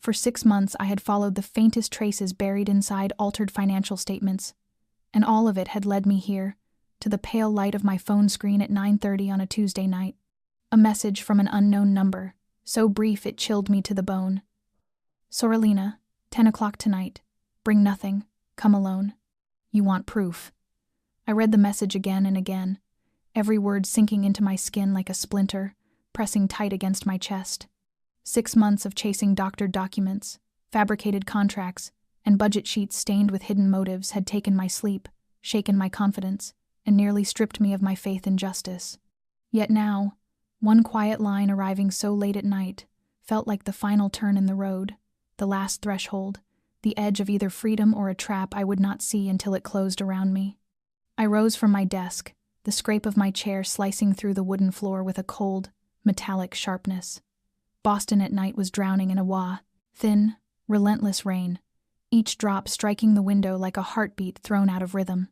For 6 months I had followed the faintest traces buried inside altered financial statements, and all of it had led me here, to the pale light of my phone screen at 9:30 on a Tuesday night. A message from an unknown number, so brief it chilled me to the bone. Soralina, 10 o'clock tonight. Bring nothing. Come alone. You want proof. I read the message again and again, every word sinking into my skin like a splinter, pressing tight against my chest. 6 months of chasing doctored documents, fabricated contracts, and budget sheets stained with hidden motives had taken my sleep, shaken my confidence, and nearly stripped me of my faith in justice. Yet now, one quiet line arriving so late at night felt like the final turn in the road, the last threshold, the edge of either freedom or a trap I would not see until it closed around me. I rose from my desk, the scrape of my chair slicing through the wooden floor with a cold, metallic sharpness. Boston at night was drowning in a thin, relentless rain, each drop striking the window like a heartbeat thrown out of rhythm.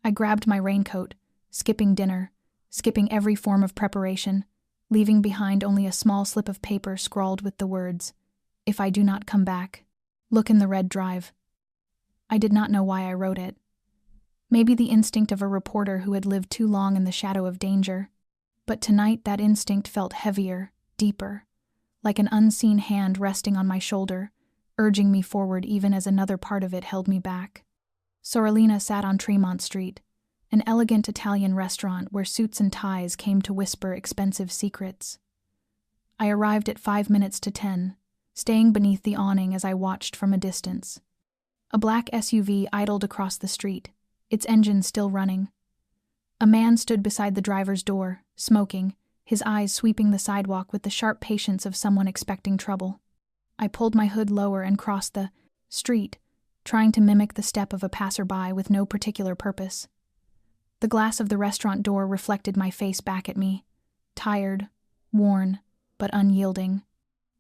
I grabbed my raincoat, skipping dinner, skipping every form of preparation, leaving behind only a small slip of paper scrawled with the words, "If I do not come back, look in the red drive." I did not know why I wrote it. Maybe the instinct of a reporter who had lived too long in the shadow of danger. But tonight that instinct felt heavier, deeper, like an unseen hand resting on my shoulder, urging me forward even as another part of it held me back. Soralina sat on Tremont Street, an elegant Italian restaurant where suits and ties came to whisper expensive secrets. I arrived at 5 minutes to 10, staying beneath the awning as I watched from a distance. A black SUV idled across the street, its engine still running. A man stood beside the driver's door, smoking, his eyes sweeping the sidewalk with the sharp patience of someone expecting trouble. I pulled my hood lower and crossed the street, trying to mimic the step of a passerby with no particular purpose. The glass of the restaurant door reflected my face back at me, tired, worn, but unyielding.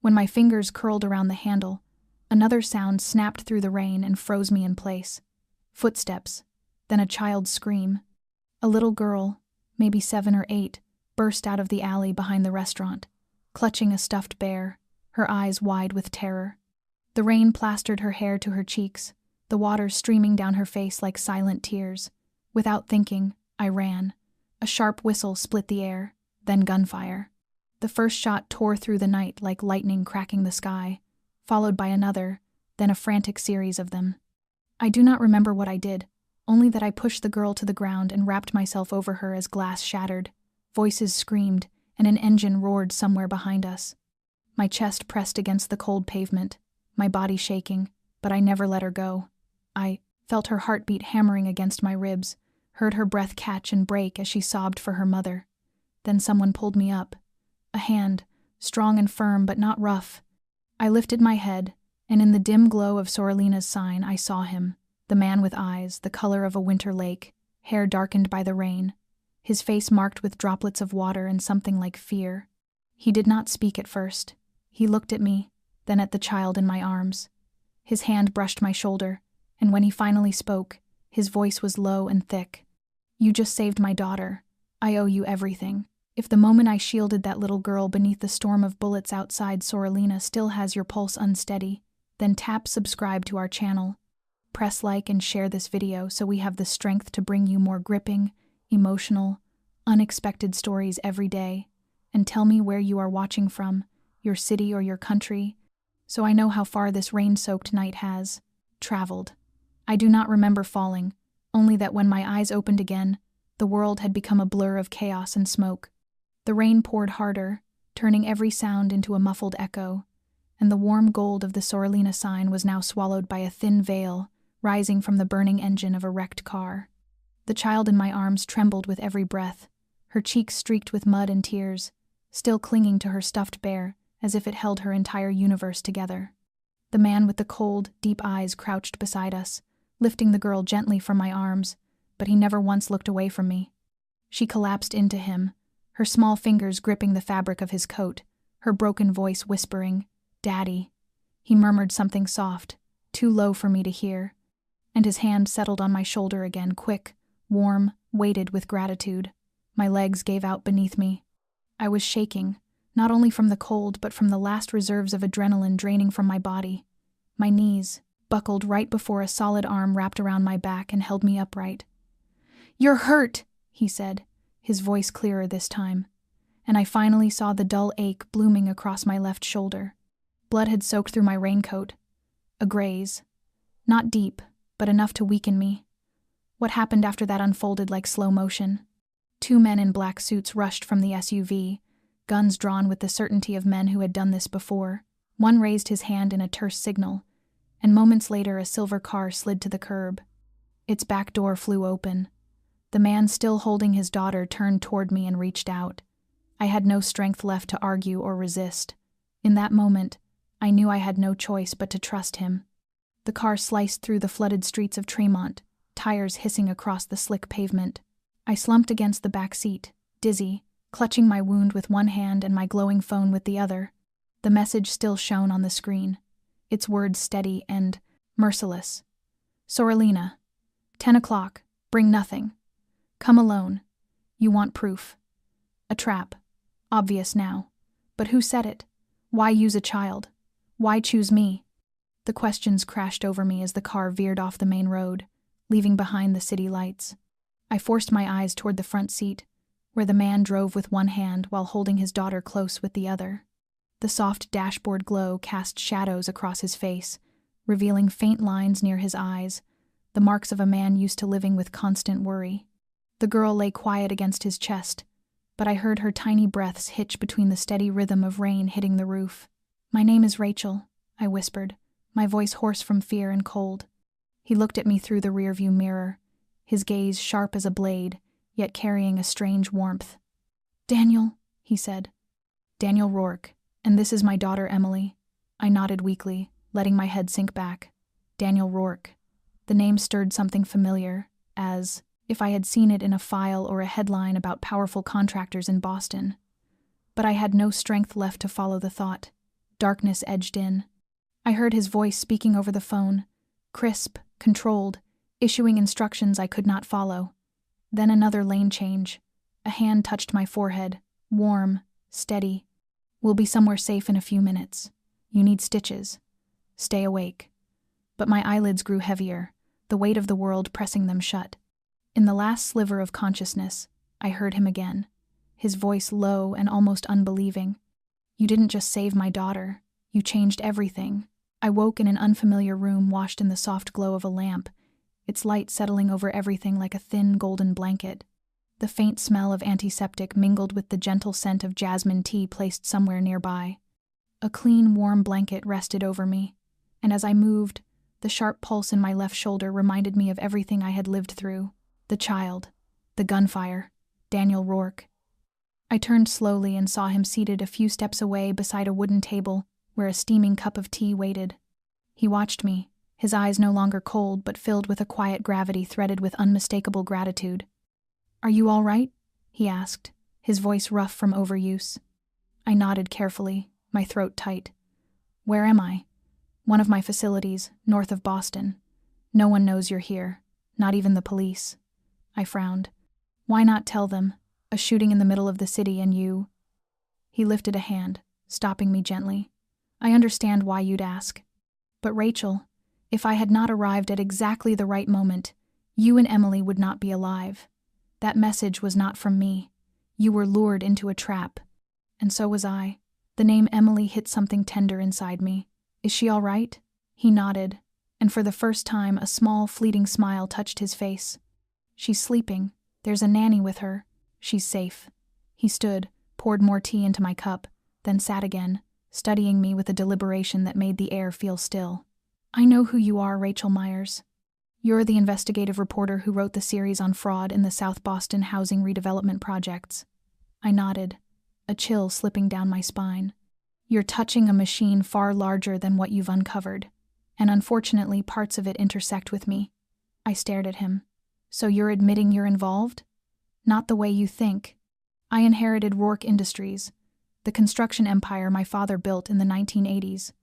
When my fingers curled around the handle, another sound snapped through the rain and froze me in place. Footsteps, then a child's scream. A little girl, maybe 7 or 8, burst out of the alley behind the restaurant, clutching a stuffed bear, her eyes wide with terror. The rain plastered her hair to her cheeks, the water streaming down her face like silent tears. Without thinking, I ran. A sharp whistle split the air, then gunfire. The first shot tore through the night like lightning cracking the sky, followed by another, then a frantic series of them. I do not remember what I did, only that I pushed the girl to the ground and wrapped myself over her as glass shattered. Voices screamed, and an engine roared somewhere behind us. My chest pressed against the cold pavement, my body shaking, but I never let her go. I felt her heartbeat hammering against my ribs, heard her breath catch and break as she sobbed for her mother. Then someone pulled me up. A hand, strong and firm but not rough. I lifted my head, and in the dim glow of Soralina's sign I saw him, the man with eyes the color of a winter lake, hair darkened by the rain, his face marked with droplets of water and something like fear. He did not speak at first. He looked at me, then at the child in my arms. His hand brushed my shoulder, and when he finally spoke, his voice was low and thick. "You just saved my daughter. I owe you everything. If the moment I shielded that little girl beneath the storm of bullets outside Soralina still has your pulse unsteady, then tap subscribe to our channel. Press like and share this video so we have the strength to bring you more gripping, emotional, unexpected stories every day. And tell me where you are watching from, your city or your country, so I know how far this rain-soaked night has traveled. I do not remember falling, only that when my eyes opened again, the world had become a blur of chaos and smoke. The rain poured harder, turning every sound into a muffled echo, and the warm gold of the Soralina sign was now swallowed by a thin veil rising from the burning engine of a wrecked car. The child in my arms trembled with every breath, her cheeks streaked with mud and tears, still clinging to her stuffed bear as if it held her entire universe together. The man with the cold, deep eyes crouched beside us, lifting the girl gently from my arms, but he never once looked away from me. She collapsed into him, her small fingers gripping the fabric of his coat, her broken voice whispering, "Daddy." He murmured something soft, too low for me to hear, and his hand settled on my shoulder again, quick, warm, weighted with gratitude. My legs gave out beneath me. I was shaking, not only from the cold but from the last reserves of adrenaline draining from my body. My knees buckled right before a solid arm wrapped around my back and held me upright. "You're hurt," he said, his voice clearer this time, and I finally saw the dull ache blooming across my left shoulder. Blood had soaked through my raincoat. A graze. Not deep, but enough to weaken me. What happened after that unfolded like slow motion. 2 men in black suits rushed from the SUV, guns drawn with the certainty of men who had done this before. One raised his hand in a terse signal, and moments later a silver car slid to the curb. Its back door flew open. The man still holding his daughter turned toward me and reached out. I had no strength left to argue or resist. In that moment, I knew I had no choice but to trust him. The car sliced through the flooded streets of Tremont, tires hissing across the slick pavement. I slumped against the back seat, dizzy, clutching my wound with one hand and my glowing phone with the other. The message still shone on the screen, its words steady and merciless. "Sorelina, 10 o'clock, bring nothing. Come alone. You want proof." A trap. Obvious now. But who said it? Why use a child? Why choose me? The questions crashed over me as the car veered off the main road, leaving behind the city lights. I forced my eyes toward the front seat, where the man drove with one hand while holding his daughter close with the other. The soft dashboard glow cast shadows across his face, revealing faint lines near his eyes, the marks of a man used to living with constant worry. The girl lay quiet against his chest, but I heard her tiny breaths hitch between the steady rhythm of rain hitting the roof. "My name is Rachel," I whispered, my voice hoarse from fear and cold. He looked at me through the rearview mirror, his gaze sharp as a blade, yet carrying a strange warmth. "Daniel," he said. "Daniel Rourke, and this is my daughter Emily." I nodded weakly, letting my head sink back. Daniel Rourke. The name stirred something familiar, as if I had seen it in a file or a headline about powerful contractors in Boston. But I had no strength left to follow the thought. Darkness edged in. I heard his voice speaking over the phone, crisp, controlled, issuing instructions I could not follow. Then another lane change. A hand touched my forehead, warm, steady. "We'll be somewhere safe in a few minutes. You need stitches. Stay awake." But my eyelids grew heavier, the weight of the world pressing them shut. In the last sliver of consciousness, I heard him again, his voice low and almost unbelieving. "You didn't just save my daughter. You changed everything." I woke in an unfamiliar room washed in the soft glow of a lamp, its light settling over everything like a thin golden blanket. The faint smell of antiseptic mingled with the gentle scent of jasmine tea placed somewhere nearby. A clean, warm blanket rested over me, and as I moved, the sharp pulse in my left shoulder reminded me of everything I had lived through. The child, the gunfire, Daniel Rourke. I turned slowly and saw him seated a few steps away beside a wooden table where a steaming cup of tea waited. He watched me, his eyes no longer cold but filled with a quiet gravity threaded with unmistakable gratitude. "Are you all right?" he asked, his voice rough from overuse. I nodded carefully, my throat tight. "Where am I?" "One of my facilities, north of Boston. No one knows you're here, not even the police." I frowned. "Why not tell them? A shooting in the middle of the city and you—" He lifted a hand, stopping me gently. "I understand why you'd ask. But Rachel, if I had not arrived at exactly the right moment, you and Emily would not be alive. That message was not from me. You were lured into a trap. And so was I." The name Emily hit something tender inside me. "Is she all right?" He nodded, and for the first time a small, fleeting smile touched his face. "She's sleeping. There's a nanny with her. She's safe." He stood, poured more tea into my cup, then sat again, studying me with a deliberation that made the air feel still. "I know who you are, Rachel Myers. You're the investigative reporter who wrote the series on fraud in the South Boston housing redevelopment projects." I nodded, a chill slipping down my spine. "You're touching a machine far larger than what you've uncovered, and unfortunately parts of it intersect with me." I stared at him. "So you're admitting you're involved?" "Not the way you think. I inherited Rourke Industries, the construction empire my father built in the 1980s.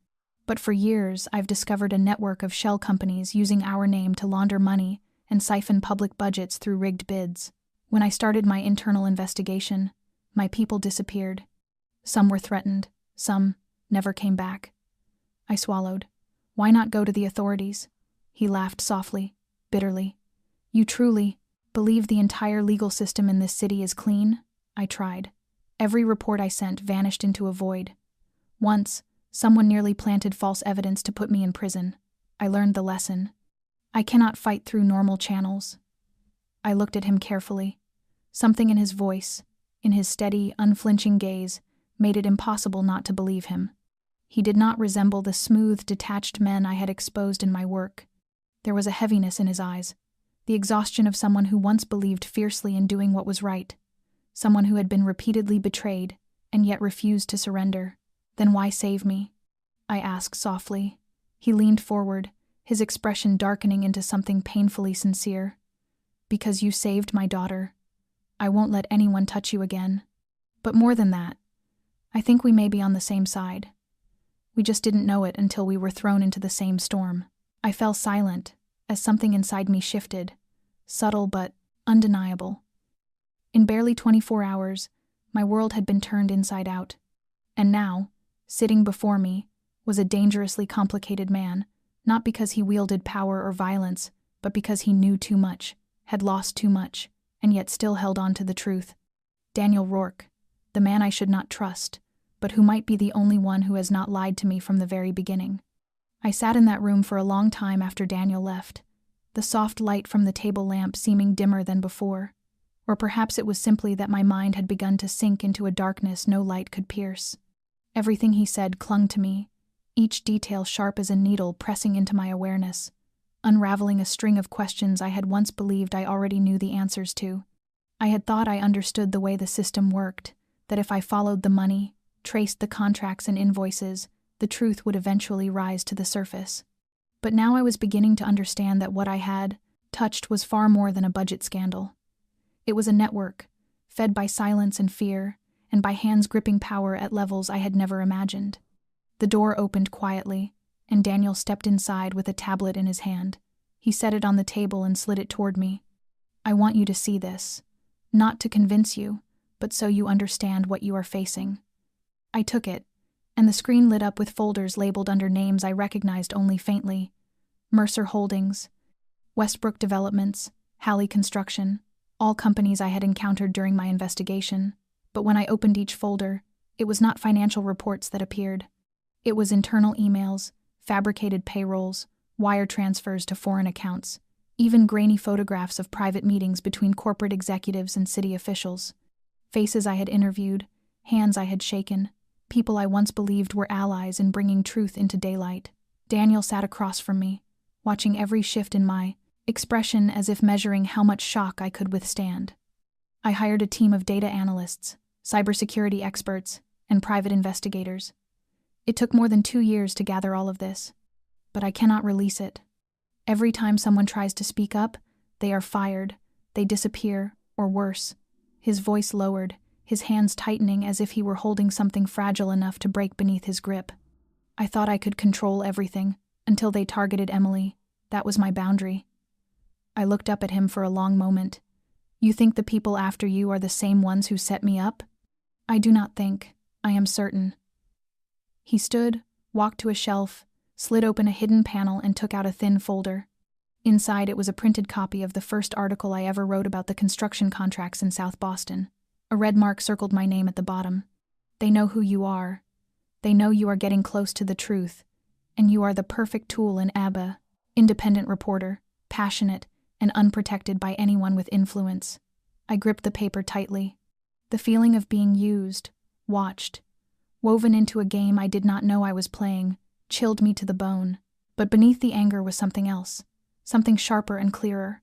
But for years, I've discovered a network of shell companies using our name to launder money and siphon public budgets through rigged bids. When I started my internal investigation, my people disappeared. Some were threatened, some never came back. I swallowed. Why not go to the authorities? He laughed softly, bitterly. You truly believe the entire legal system in this city is clean? I tried. Every report I sent vanished into a void. Once, someone nearly planted false evidence to put me in prison. I learned the lesson. I cannot fight through normal channels. I looked at him carefully. Something in his voice, in his steady, unflinching gaze, made it impossible not to believe him. He did not resemble the smooth, detached men I had exposed in my work. There was a heaviness in his eyes, the exhaustion of someone who once believed fiercely in doing what was right, someone who had been repeatedly betrayed and yet refused to surrender. Then why save me? I asked softly. He leaned forward, his expression darkening into something painfully sincere. Because you saved my daughter. I won't let anyone touch you again. But more than that, I think we may be on the same side. We just didn't know it until we were thrown into the same storm. I fell silent as something inside me shifted, subtle but undeniable. In barely 24 hours, my world had been turned inside out. And now, sitting before me, was a dangerously complicated man, not because he wielded power or violence, but because he knew too much, had lost too much, and yet still held on to the truth. Daniel Rourke, the man I should not trust, but who might be the only one who has not lied to me from the very beginning. I sat in that room for a long time after Daniel left, the soft light from the table lamp seeming dimmer than before. Or perhaps it was simply that my mind had begun to sink into a darkness no light could pierce. Everything he said clung to me, each detail sharp as a needle pressing into my awareness, unraveling a string of questions I had once believed I already knew the answers to. I had thought I understood the way the system worked, that if I followed the money, traced the contracts and invoices, the truth would eventually rise to the surface. But now I was beginning to understand that what I had touched was far more than a budget scandal. It was a network, fed by silence and fear, and by hands gripping power at levels I had never imagined. The door opened quietly, and Daniel stepped inside with a tablet in his hand. He set it on the table and slid it toward me. I want you to see this, not to convince you, but so you understand what you are facing. I took it, and the screen lit up with folders labeled under names I recognized only faintly. Mercer Holdings, Westbrook Developments, Halley Construction, all companies I had encountered during my investigation. But when I opened each folder, it was not financial reports that appeared. It was internal emails, fabricated payrolls, wire transfers to foreign accounts, even grainy photographs of private meetings between corporate executives and city officials. Faces I had interviewed, hands I had shaken, people I once believed were allies in bringing truth into daylight. Daniel sat across from me, watching every shift in my expression as if measuring how much shock I could withstand. I hired a team of data analysts, cybersecurity experts, and private investigators. It took more than 2 years to gather all of this, but I cannot release it. Every time someone tries to speak up, they are fired, they disappear, or worse. His voice lowered, his hands tightening as if he were holding something fragile enough to break beneath his grip. I thought I could control everything, until they targeted Emily. That was my boundary. I looked up at him for a long moment. You think the people after you are the same ones who set me up? I do not think. I am certain. He stood, walked to a shelf, slid open a hidden panel and took out a thin folder. Inside it was a printed copy of the first article I ever wrote about the construction contracts in South Boston. A red mark circled my name at the bottom. They know who you are. They know you are getting close to the truth, and you are the perfect tool in ABBA, independent reporter, passionate, and unprotected by anyone with influence. I gripped the paper tightly. The feeling of being used, watched, woven into a game I did not know I was playing, chilled me to the bone. But beneath the anger was something else, something sharper and clearer.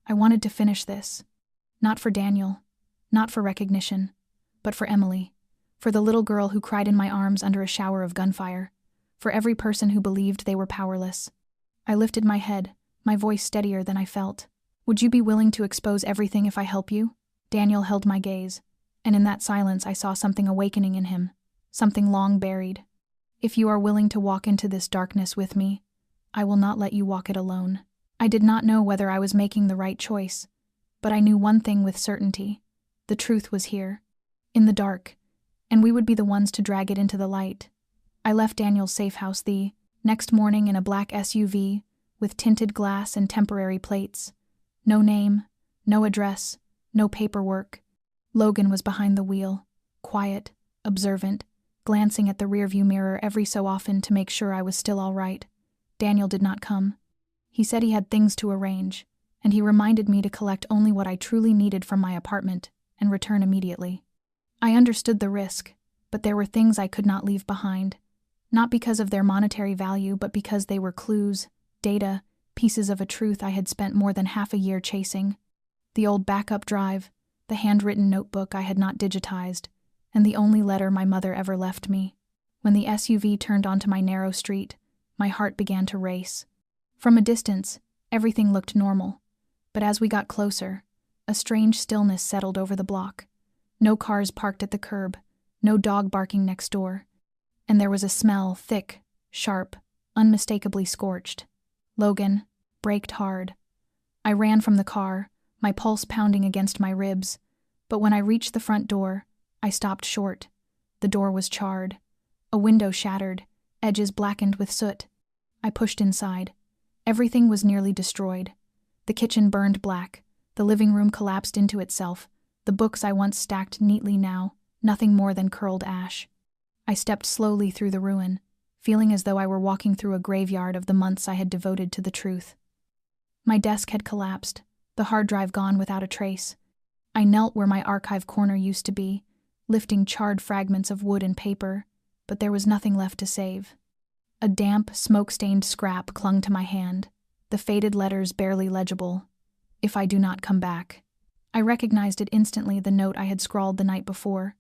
I wanted to finish this. Not for Daniel, not for recognition, but for Emily, for the little girl who cried in my arms under a shower of gunfire, for every person who believed they were powerless. I lifted my head, my voice steadier than I felt. Would you be willing to expose everything if I help you? Daniel held my gaze, and in that silence I saw something awakening in him, something long buried. If you are willing to walk into this darkness with me, I will not let you walk it alone. I did not know whether I was making the right choice, but I knew one thing with certainty. The truth was here. In the dark, and we would be the ones to drag it into the light. I left Daniel's safe house the next morning in a black SUV with tinted glass and temporary plates. No name, no address, no paperwork. Logan was behind the wheel, quiet, observant, glancing at the rearview mirror every so often to make sure I was still all right. Daniel did not come. He said he had things to arrange, and he reminded me to collect only what I truly needed from my apartment and return immediately. I understood the risk, but there were things I could not leave behind, not because of their monetary value, but because they were clues, data, pieces of a truth I had spent more than half a year chasing. The old backup drive, the handwritten notebook I had not digitized, and the only letter my mother ever left me. When the SUV turned onto my narrow street, my heart began to race. From a distance, everything looked normal, but as we got closer, a strange stillness settled over the block. No cars parked at the curb, no dog barking next door, and there was a smell, thick, sharp, unmistakably scorched. Logan braked hard. I ran from the car, my pulse pounding against my ribs, but when I reached the front door, I stopped short. The door was charred, a window shattered, edges blackened with soot. I pushed inside. Everything was nearly destroyed. The kitchen burned black, the living room collapsed into itself, the books I once stacked neatly now, nothing more than curled ash. I stepped slowly through the ruin, feeling as though I were walking through a graveyard of the months I had devoted to the truth. My desk had collapsed, the hard drive gone without a trace. I knelt where my archive corner used to be, lifting charred fragments of wood and paper, but there was nothing left to save. A damp, smoke-stained scrap clung to my hand, the faded letters barely legible. "If I do not come back." I recognized it instantly, the note I had scrawled the night before,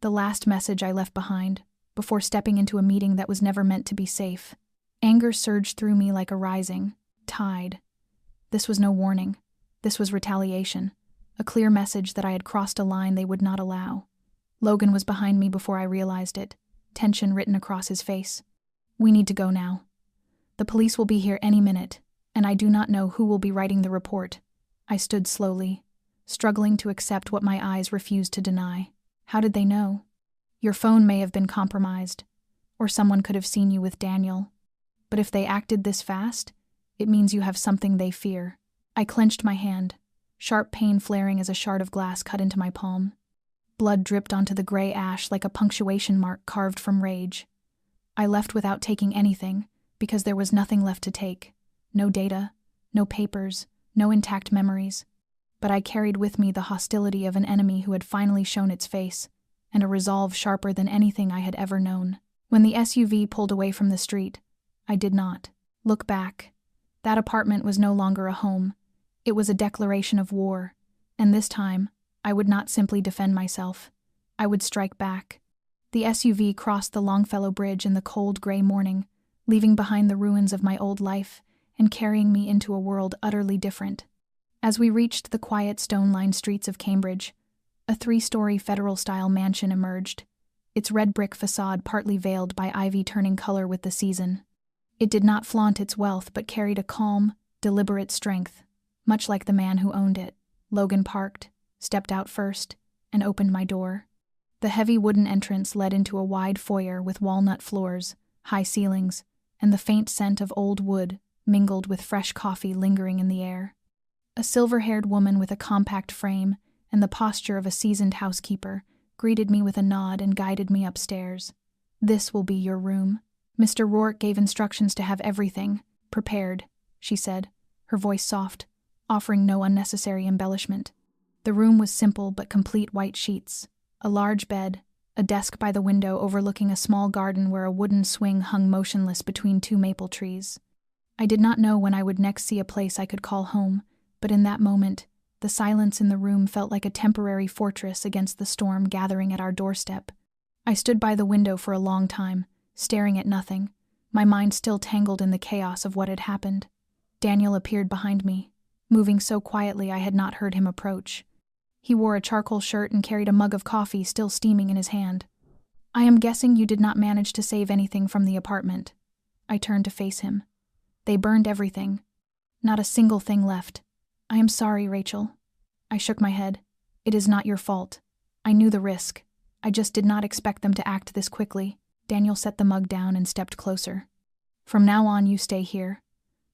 the last message I left behind, before stepping into a meeting that was never meant to be safe. Anger surged through me like a rising tide. This was no warning. This was retaliation, a clear message that I had crossed a line they would not allow. Logan was behind me before I realized it, tension written across his face. "We need to go now. The police will be here any minute, and I do not know who will be writing the report." I stood slowly, struggling to accept what my eyes refused to deny. How did they know? "Your phone may have been compromised, or someone could have seen you with Daniel. But if they acted this fast, it means you have something they fear." I clenched my hand, sharp pain flaring as a shard of glass cut into my palm. Blood dripped onto the gray ash like a punctuation mark carved from rage. I left without taking anything, because there was nothing left to take. No data, no papers, no intact memories. But I carried with me the hostility of an enemy who had finally shown its face, and a resolve sharper than anything I had ever known. When the SUV pulled away from the street, I did not look back. That apartment was no longer a home. It was a declaration of war, and this time, I would not simply defend myself. I would strike back. The SUV crossed the Longfellow Bridge in the cold gray morning, leaving behind the ruins of my old life and carrying me into a world utterly different. As we reached the quiet stone-lined streets of Cambridge, a 3-story federal-style mansion emerged, its red brick facade partly veiled by ivy turning color with the season. It did not flaunt its wealth but carried a calm, deliberate strength, much like the man who owned it. Logan parked, stepped out first, and opened my door. The heavy wooden entrance led into a wide foyer with walnut floors, high ceilings, and the faint scent of old wood mingled with fresh coffee lingering in the air. A silver-haired woman with a compact frame and the posture of a seasoned housekeeper greeted me with a nod and guided me upstairs. "This will be your room. Mr. Rourke gave instructions to have everything prepared," she said, her voice soft, offering no unnecessary embellishment. The room was simple but complete: white sheets, a large bed, a desk by the window overlooking a small garden where a wooden swing hung motionless between 2 maple trees. I did not know when I would next see a place I could call home, but in that moment, the silence in the room felt like a temporary fortress against the storm gathering at our doorstep. I stood by the window for a long time, staring at nothing, my mind still tangled in the chaos of what had happened. Daniel appeared behind me, moving so quietly I had not heard him approach. He wore a charcoal shirt and carried a mug of coffee still steaming in his hand. "I am guessing you did not manage to save anything from the apartment." I turned to face him. "They burned everything. Not a single thing left." "I am sorry, Rachel." I shook my head. "It is not your fault. I knew the risk. I just did not expect them to act this quickly. Daniel set the mug down and stepped closer. From now on, you stay here.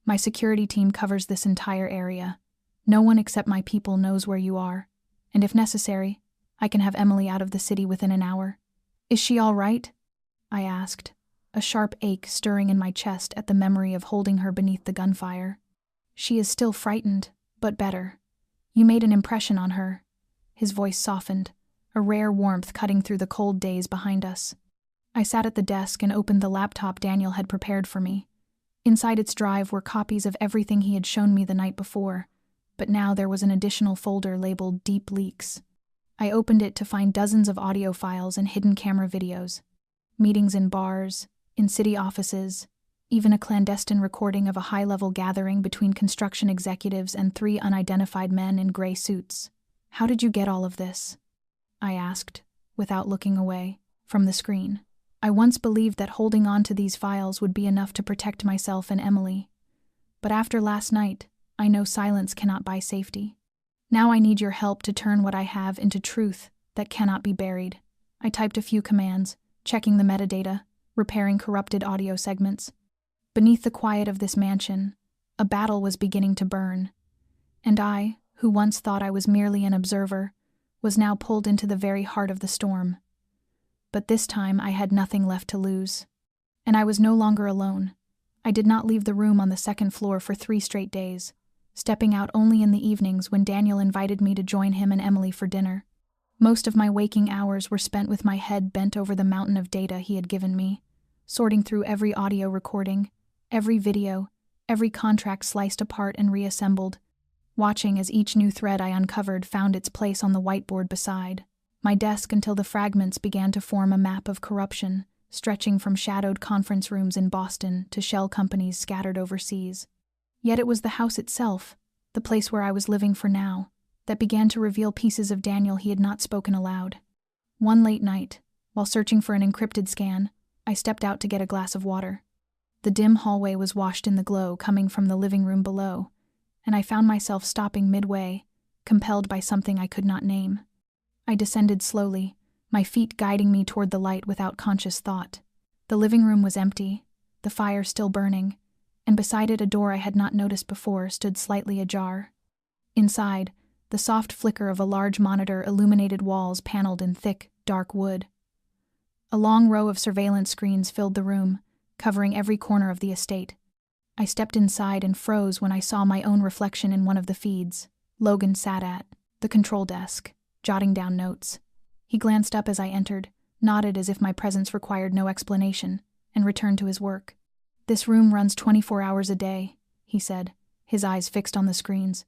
My security team covers this entire area. No one except my people knows where you are. And if necessary, I can have Emily out of the city within an hour. Is she all right? I asked, a sharp ache stirring in my chest at the memory of holding her beneath the gunfire. She is still frightened, but better. You made an impression on her. His voice softened, a rare warmth cutting through the cold days behind us. I sat at the desk and opened the laptop Daniel had prepared for me. Inside its drive were copies of everything he had shown me the night before, but now there was an additional folder labeled Deep Leaks. I opened it to find dozens of audio files and hidden camera videos. Meetings in bars, in city offices, even a clandestine recording of a high-level gathering between construction executives and 3 unidentified men in gray suits. How did you get all of this? I asked, without looking away from the screen. I once believed that holding on to these files would be enough to protect myself and Emily. But after last night, I know silence cannot buy safety. Now I need your help to turn what I have into truth that cannot be buried. I typed a few commands, checking the metadata, repairing corrupted audio segments. Beneath the quiet of this mansion, a battle was beginning to burn. And I, who once thought I was merely an observer, was now pulled into the very heart of the storm. But this time I had nothing left to lose. And I was no longer alone. I did not leave the room on the 2nd floor for 3 straight days, stepping out only in the evenings when Daniel invited me to join him and Emily for dinner. Most of my waking hours were spent with my head bent over the mountain of data he had given me, sorting through every audio recording, every video, every contract sliced apart and reassembled, watching as each new thread I uncovered found its place on the whiteboard beside my desk until the fragments began to form a map of corruption, stretching from shadowed conference rooms in Boston to shell companies scattered overseas. Yet it was the house itself, the place where I was living for now, that began to reveal pieces of Daniel he had not spoken aloud. One late night, while searching for an encrypted scan, I stepped out to get a glass of water. The dim hallway was washed in the glow coming from the living room below, and I found myself stopping midway, compelled by something I could not name. I descended slowly, my feet guiding me toward the light without conscious thought. The living room was empty, the fire still burning, and beside it a door I had not noticed before stood slightly ajar. Inside, the soft flicker of a large monitor illuminated walls paneled in thick, dark wood. A long row of surveillance screens filled the room, covering every corner of the estate. I stepped inside and froze when I saw my own reflection in one of the feeds. Logan sat at the control desk, jotting down notes. He glanced up as I entered, nodded as if my presence required no explanation, and returned to his work. "This room runs 24 hours a day," he said, his eyes fixed on the screens.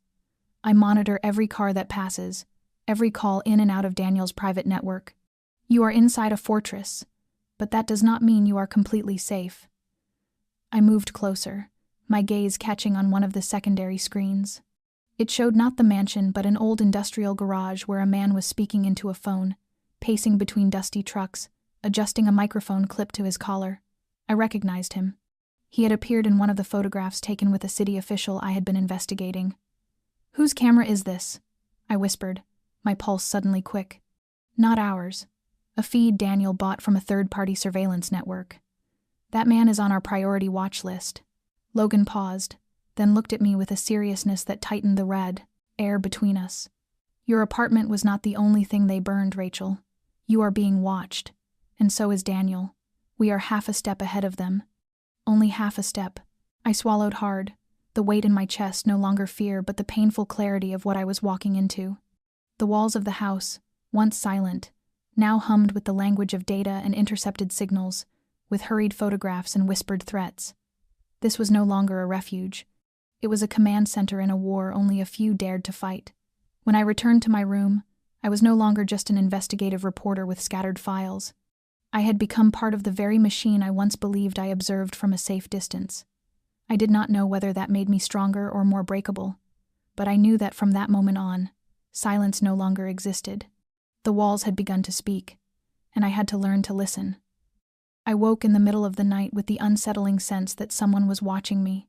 "I monitor every car that passes, every call in and out of Daniel's private network. You are inside a fortress, but that does not mean you are completely safe." I moved closer, my gaze catching on one of the secondary screens. It showed not the mansion but an old industrial garage where a man was speaking into a phone, pacing between dusty trucks, adjusting a microphone clipped to his collar. I recognized him. He had appeared in one of the photographs taken with a city official I had been investigating. "Whose camera is this?" I whispered, my pulse suddenly quick. "Not ours. A feed Daniel bought from a third-party surveillance network. That man is on our priority watch list." Logan paused, then looked at me with a seriousness that tightened the red air between us. "Your apartment was not the only thing they burned, Rachel. You are being watched, and so is Daniel. We are half a step ahead of them." Only half a step. I swallowed hard, the weight in my chest no longer fear but the painful clarity of what I was walking into. The walls of the house, once silent, now hummed with the language of data and intercepted signals, with hurried photographs and whispered threats. This was no longer a refuge. It was a command center in a war only a few dared to fight. When I returned to my room, I was no longer just an investigative reporter with scattered files. I had become part of the very machine I once believed I observed from a safe distance. I did not know whether that made me stronger or more breakable, but I knew that from that moment on, silence no longer existed. The walls had begun to speak, and I had to learn to listen. I woke in the middle of the night with the unsettling sense that someone was watching me.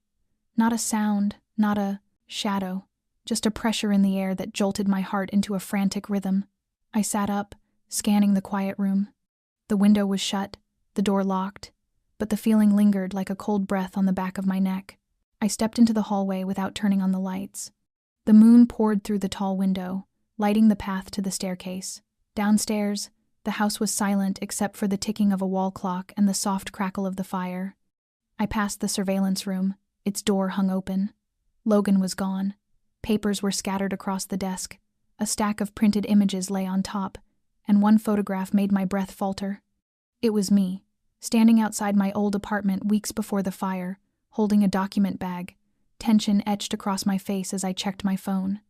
Not a sound, not a shadow, just a pressure in the air that jolted my heart into a frantic rhythm. I sat up, scanning the quiet room. The window was shut, the door locked, but the feeling lingered like a cold breath on the back of my neck. I stepped into the hallway without turning on the lights. The moon poured through the tall window, lighting the path to the staircase. Downstairs, the house was silent except for the ticking of a wall clock and the soft crackle of the fire. I passed the surveillance room, its door hung open. Logan was gone. Papers were scattered across the desk. A stack of printed images lay on top, and one photograph made my breath falter. It was me, standing outside my old apartment weeks before the fire, holding a document bag, tension etched across my face as I checked my phone.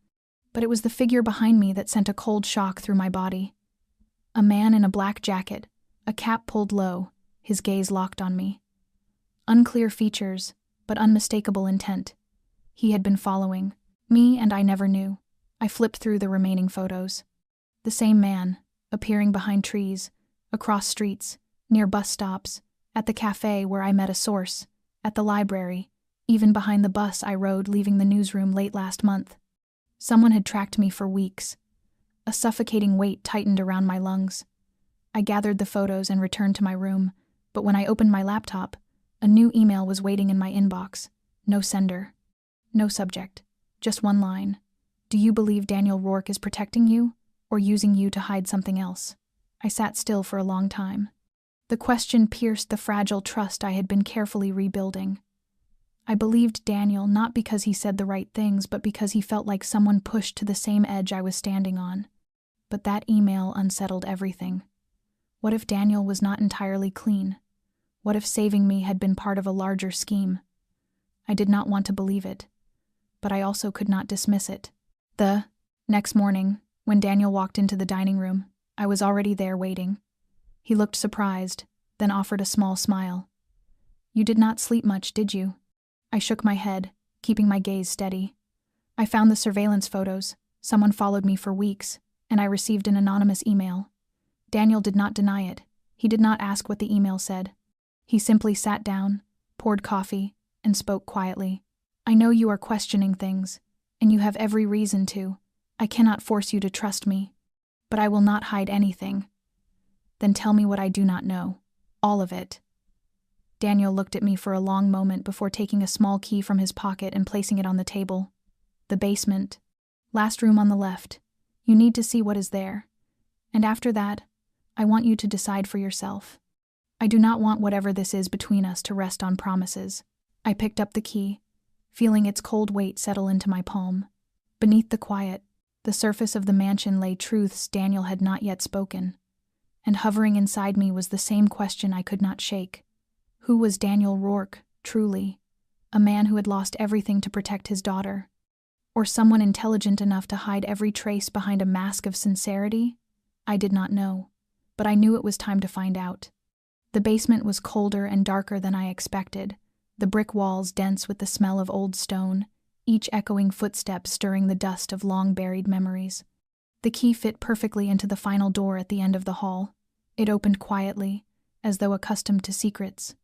But it was the figure behind me that sent a cold shock through my body. A man in a black jacket, a cap pulled low, his gaze locked on me. Unclear features, but unmistakable intent. He had been following me, and I never knew. I flipped through the remaining photos. The same man, appearing behind trees, across streets, near bus stops, at the cafe where I met a source, at the library, even behind the bus I rode leaving the newsroom late last month. Someone had tracked me for weeks. A suffocating weight tightened around my lungs. I gathered the photos and returned to my room, but when I opened my laptop, a new email was waiting in my inbox. No sender. No subject. Just one line. Do you believe Daniel Rourke is protecting you, or using you to hide something else? I sat still for a long time. The question pierced the fragile trust I had been carefully rebuilding. I believed Daniel not because he said the right things, but because he felt like someone pushed to the same edge I was standing on. But that email unsettled everything. What if Daniel was not entirely clean? What if saving me had been part of a larger scheme? I did not want to believe it, but I also could not dismiss it. The next morning, when Daniel walked into the dining room, I was already there waiting. He looked surprised, then offered a small smile. You did not sleep much, did you? I shook my head, keeping my gaze steady. I found the surveillance photos. Someone followed me for weeks, and I received an anonymous email. Daniel did not deny it. He did not ask what the email said. He simply sat down, poured coffee, and spoke quietly. I know you are questioning things, and you have every reason to. I cannot force you to trust me, but I will not hide anything. Then tell me what I do not know. All of it. Daniel looked at me for a long moment before taking a small key from his pocket and placing it on the table. The basement. Last room on the left. You need to see what is there. And after that, I want you to decide for yourself. I do not want whatever this is between us to rest on promises. I picked up the key, feeling its cold weight settle into my palm. Beneath the quiet, the surface of the mansion lay truths Daniel had not yet spoken. And hovering inside me was the same question I could not shake. Who was Daniel Rourke, truly? A man who had lost everything to protect his daughter? Or someone intelligent enough to hide every trace behind a mask of sincerity? I did not know, but I knew it was time to find out. The basement was colder and darker than I expected, the brick walls dense with the smell of old stone, each echoing footstep stirring the dust of long-buried memories. The key fit perfectly into the final door at the end of the hall. It opened quietly, as though accustomed to secrets.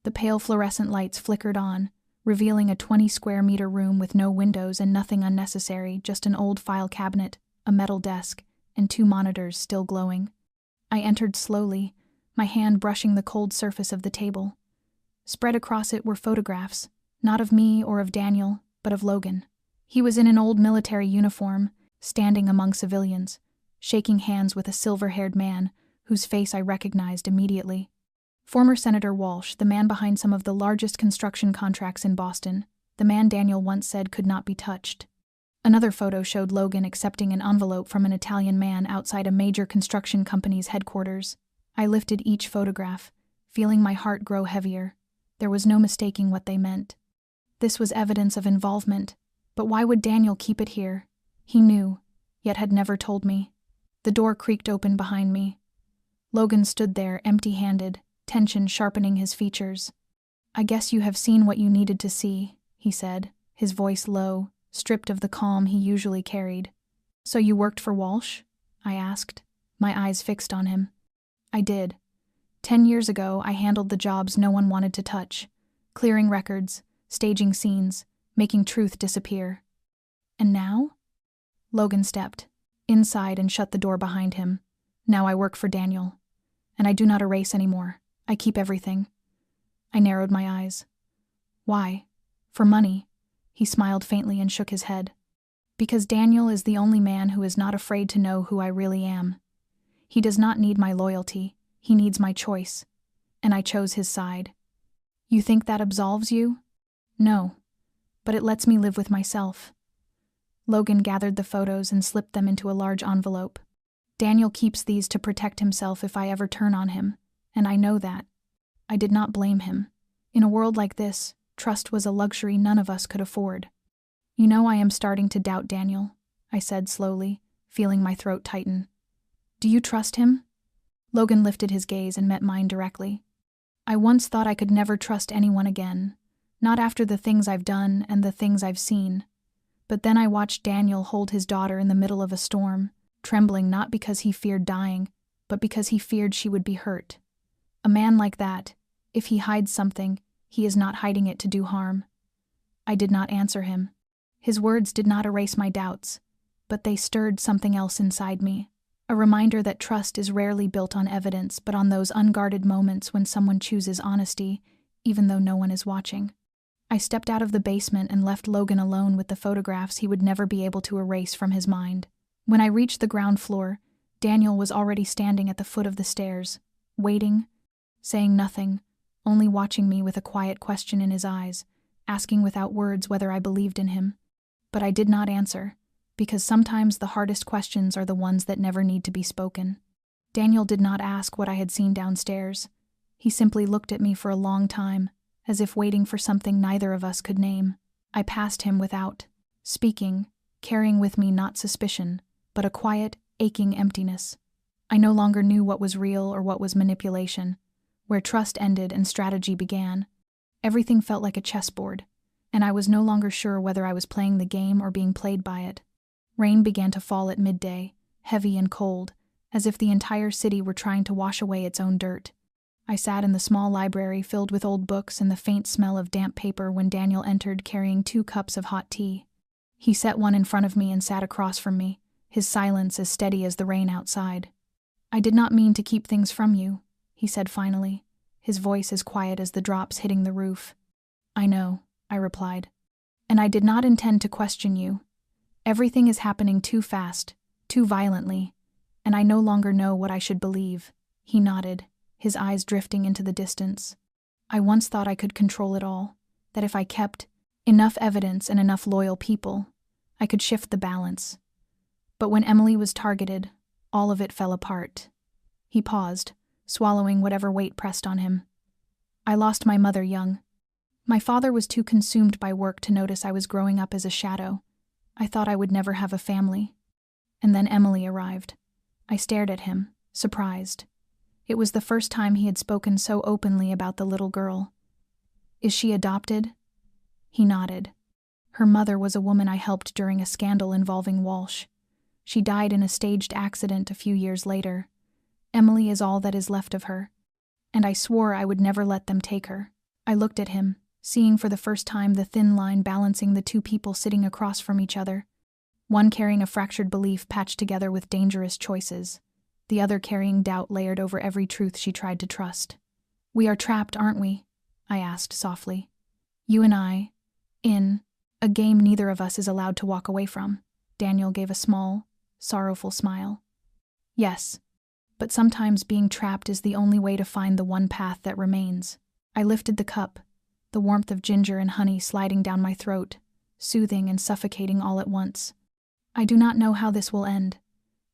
The pale fluorescent lights flickered on, revealing a 20-square-meter room with no windows and nothing unnecessary, just an old file cabinet, a metal desk, and 2 monitors still glowing. I entered slowly, my hand brushing the cold surface of the table. Spread across it were photographs, not of me or of Daniel, but of Logan. He was in an old military uniform, standing among civilians, shaking hands with a silver-haired man whose face I recognized immediately. Former Senator Walsh, the man behind some of the largest construction contracts in Boston, the man Daniel once said could not be touched. Another photo showed Logan accepting an envelope from an Italian man outside a major construction company's headquarters. I lifted each photograph, feeling my heart grow heavier. There was no mistaking what they meant. This was evidence of involvement, but why would Daniel keep it here? He knew, yet had never told me. The door creaked open behind me. Logan stood there, empty-handed, tension sharpening his features. I guess you have seen what you needed to see, he said, his voice low, stripped of the calm he usually carried. So you worked for Walsh? I asked, my eyes fixed on him. I did. 10 years ago, I handled the jobs no one wanted to touch, clearing records, staging scenes, making truth disappear. And now? Logan stepped inside and shut the door behind him. Now I work for Daniel. And I do not erase anymore. I keep everything. I narrowed my eyes. Why? For money. He smiled faintly and shook his head. Because Daniel is the only man who is not afraid to know who I really am. He does not need my loyalty. He needs my choice. And I chose his side. You think that absolves you? No. But it lets me live with myself. Logan gathered the photos and slipped them into a large envelope. Daniel keeps these to protect himself if I ever turn on him, and I know that. I did not blame him. In a world like this, trust was a luxury none of us could afford. You know, I am starting to doubt Daniel, I said slowly, feeling my throat tighten. Do you trust him? Logan lifted his gaze and met mine directly. I once thought I could never trust anyone again, not after the things I've done and the things I've seen. But then I watched Daniel hold his daughter in the middle of a storm, trembling not because he feared dying, but because he feared she would be hurt. A man like that, if he hides something, he is not hiding it to do harm. I did not answer him. His words did not erase my doubts, but they stirred something else inside me, a reminder that trust is rarely built on evidence but on those unguarded moments when someone chooses honesty, even though no one is watching. I stepped out of the basement and left Logan alone with the photographs he would never be able to erase from his mind. When I reached the ground floor, Daniel was already standing at the foot of the stairs, waiting, saying nothing, only watching me with a quiet question in his eyes, asking without words whether I believed in him. But I did not answer, because sometimes the hardest questions are the ones that never need to be spoken. Daniel did not ask what I had seen downstairs. He simply looked at me for a long time, as if waiting for something neither of us could name. I passed him without speaking, carrying with me not suspicion, but a quiet, aching emptiness. I no longer knew what was real or what was manipulation, where trust ended and strategy began. Everything felt like a chessboard, and I was no longer sure whether I was playing the game or being played by it. Rain began to fall at midday, heavy and cold, as if the entire city were trying to wash away its own dirt. I sat in the small library filled with old books and the faint smell of damp paper when Daniel entered carrying 2 cups of hot tea. He set one in front of me and sat across from me, his silence as steady as the rain outside. I did not mean to keep things from you, he said finally, his voice as quiet as the drops hitting the roof. I know, I replied. And I did not intend to question you. Everything is happening too fast, too violently, and I no longer know what I should believe. He nodded, his eyes drifting into the distance. I once thought I could control it all, that if I kept enough evidence and enough loyal people, I could shift the balance. But when Emily was targeted, all of it fell apart. He paused, swallowing whatever weight pressed on him. I lost my mother young. My father was too consumed by work to notice I was growing up as a shadow. I thought I would never have a family. And then Emily arrived. I stared at him, surprised. It was the first time he had spoken so openly about the little girl. Is she adopted? He nodded. Her mother was a woman I helped during a scandal involving Walsh. She died in a staged accident a few years later. Emily is all that is left of her. And I swore I would never let them take her. I looked at him, seeing for the first time the thin line balancing the 2 people sitting across from each other. One carrying a fractured belief patched together with dangerous choices, the other carrying doubt layered over every truth she tried to trust. We are trapped, aren't we? I asked softly. You and I, in a game neither of us is allowed to walk away from. Daniel gave a small, sorrowful smile. Yes, but sometimes being trapped is the only way to find the one path that remains. I lifted the cup, the warmth of ginger and honey sliding down my throat, soothing and suffocating all at once. I do not know how this will end,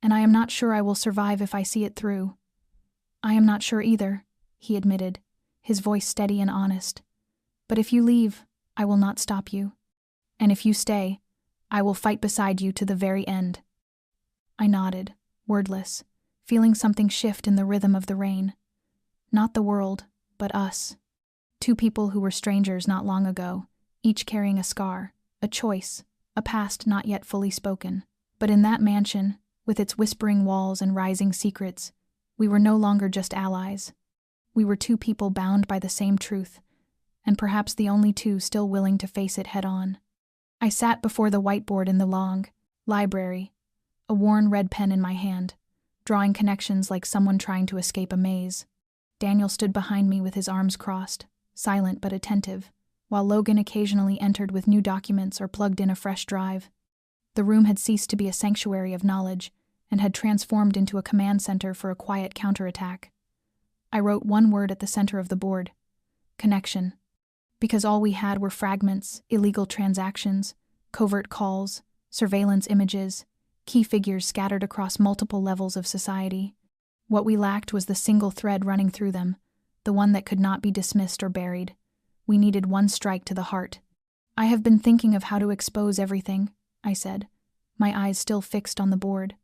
and I am not sure I will survive if I see it through. I am not sure either, he admitted, his voice steady and honest. But if you leave, I will not stop you. And if you stay, I will fight beside you to the very end. I nodded, wordless, feeling something shift in the rhythm of the rain. Not the world, but us. 2 people who were strangers not long ago, each carrying a scar, a choice, a past not yet fully spoken. But in that mansion, with its whispering walls and rising secrets, we were no longer just allies. We were 2 people bound by the same truth, and perhaps the only 2 still willing to face it head-on. I sat before the whiteboard in the long library, a worn red pen in my hand, drawing connections like someone trying to escape a maze. Daniel stood behind me with his arms crossed, silent but attentive, while Logan occasionally entered with new documents or plugged in a fresh drive. The room had ceased to be a sanctuary of knowledge and had transformed into a command center for a quiet counterattack. I wrote one word at the center of the board: connection. Because all we had were fragments, illegal transactions, covert calls, surveillance images, key figures scattered across multiple levels of society. What we lacked was the single thread running through them, the one that could not be dismissed or buried. We needed one strike to the heart. I have been thinking of how to expose everything, I said, my eyes still fixed on the board.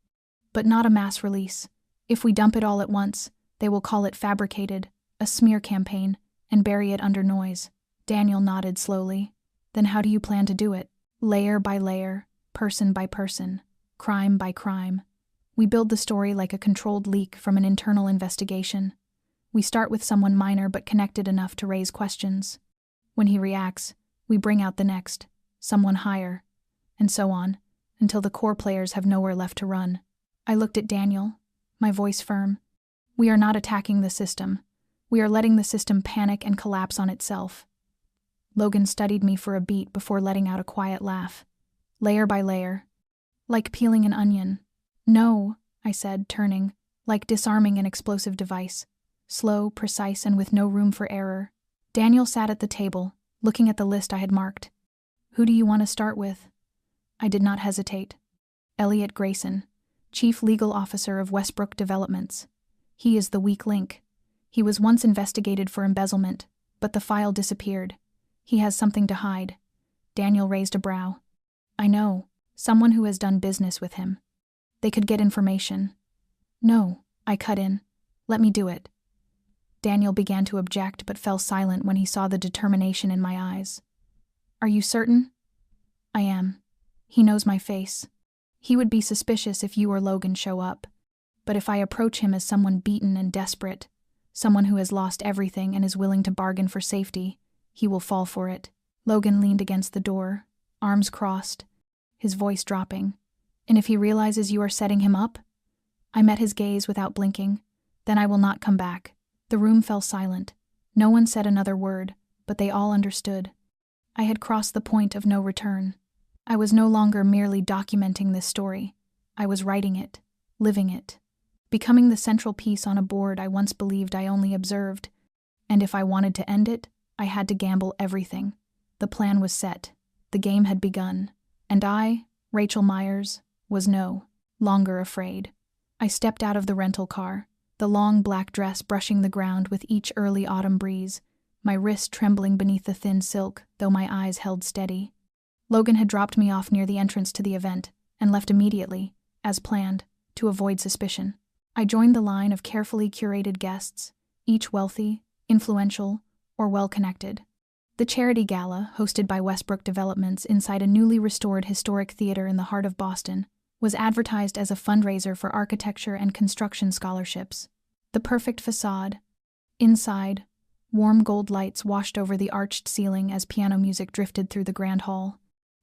But not a mass release. If we dump it all at once, they will call it fabricated, a smear campaign, and bury it under noise. Daniel nodded slowly. Then how do you plan to do it? Layer by layer, person by person, crime by crime. We build the story like a controlled leak from an internal investigation. We start with someone minor but connected enough to raise questions. When he reacts, we bring out the next, someone higher, and so on, until the core players have nowhere left to run. I looked at Daniel, my voice firm. We are not attacking the system. We are letting the system panic and collapse on itself. Logan studied me for a beat before letting out a quiet laugh. Layer by layer. Like peeling an onion. No, I said, turning, like disarming an explosive device. Slow, precise, and with no room for error. Daniel sat at the table, looking at the list I had marked. Who do you want to start with? I did not hesitate. Elliot Grayson, Chief Legal Officer of Westbrook Developments. He is the weak link. He was once investigated for embezzlement, but the file disappeared. He has something to hide. Daniel raised a brow. I know, someone who has done business with him. They could get information. No, I cut in. Let me do it. Daniel began to object but fell silent when he saw the determination in my eyes. Are you certain? I am. He knows my face. He would be suspicious if you or Logan show up. But if I approach him as someone beaten and desperate, someone who has lost everything and is willing to bargain for safety, he will fall for it. Logan leaned against the door, arms crossed, his voice dropping. And if he realizes you are setting him up? I met his gaze without blinking. Then I will not come back. The room fell silent. No one said another word, but they all understood. I had crossed the point of no return. I was no longer merely documenting this story. I was writing it, living it, becoming the central piece on a board I once believed I only observed. And if I wanted to end it, I had to gamble everything. The plan was set. The game had begun. And I, Rachel Myers, was no longer afraid. I stepped out of the rental car, the long black dress brushing the ground with each early autumn breeze, my wrist trembling beneath the thin silk, though my eyes held steady. Logan had dropped me off near the entrance to the event and left immediately, as planned, to avoid suspicion. I joined the line of carefully curated guests, each wealthy, influential, or well-connected. The charity gala, hosted by Westbrook Developments inside a newly restored historic theater in the heart of Boston, was advertised as a fundraiser for architecture and construction scholarships. The perfect facade. Inside, warm gold lights washed over the arched ceiling as piano music drifted through the grand hall.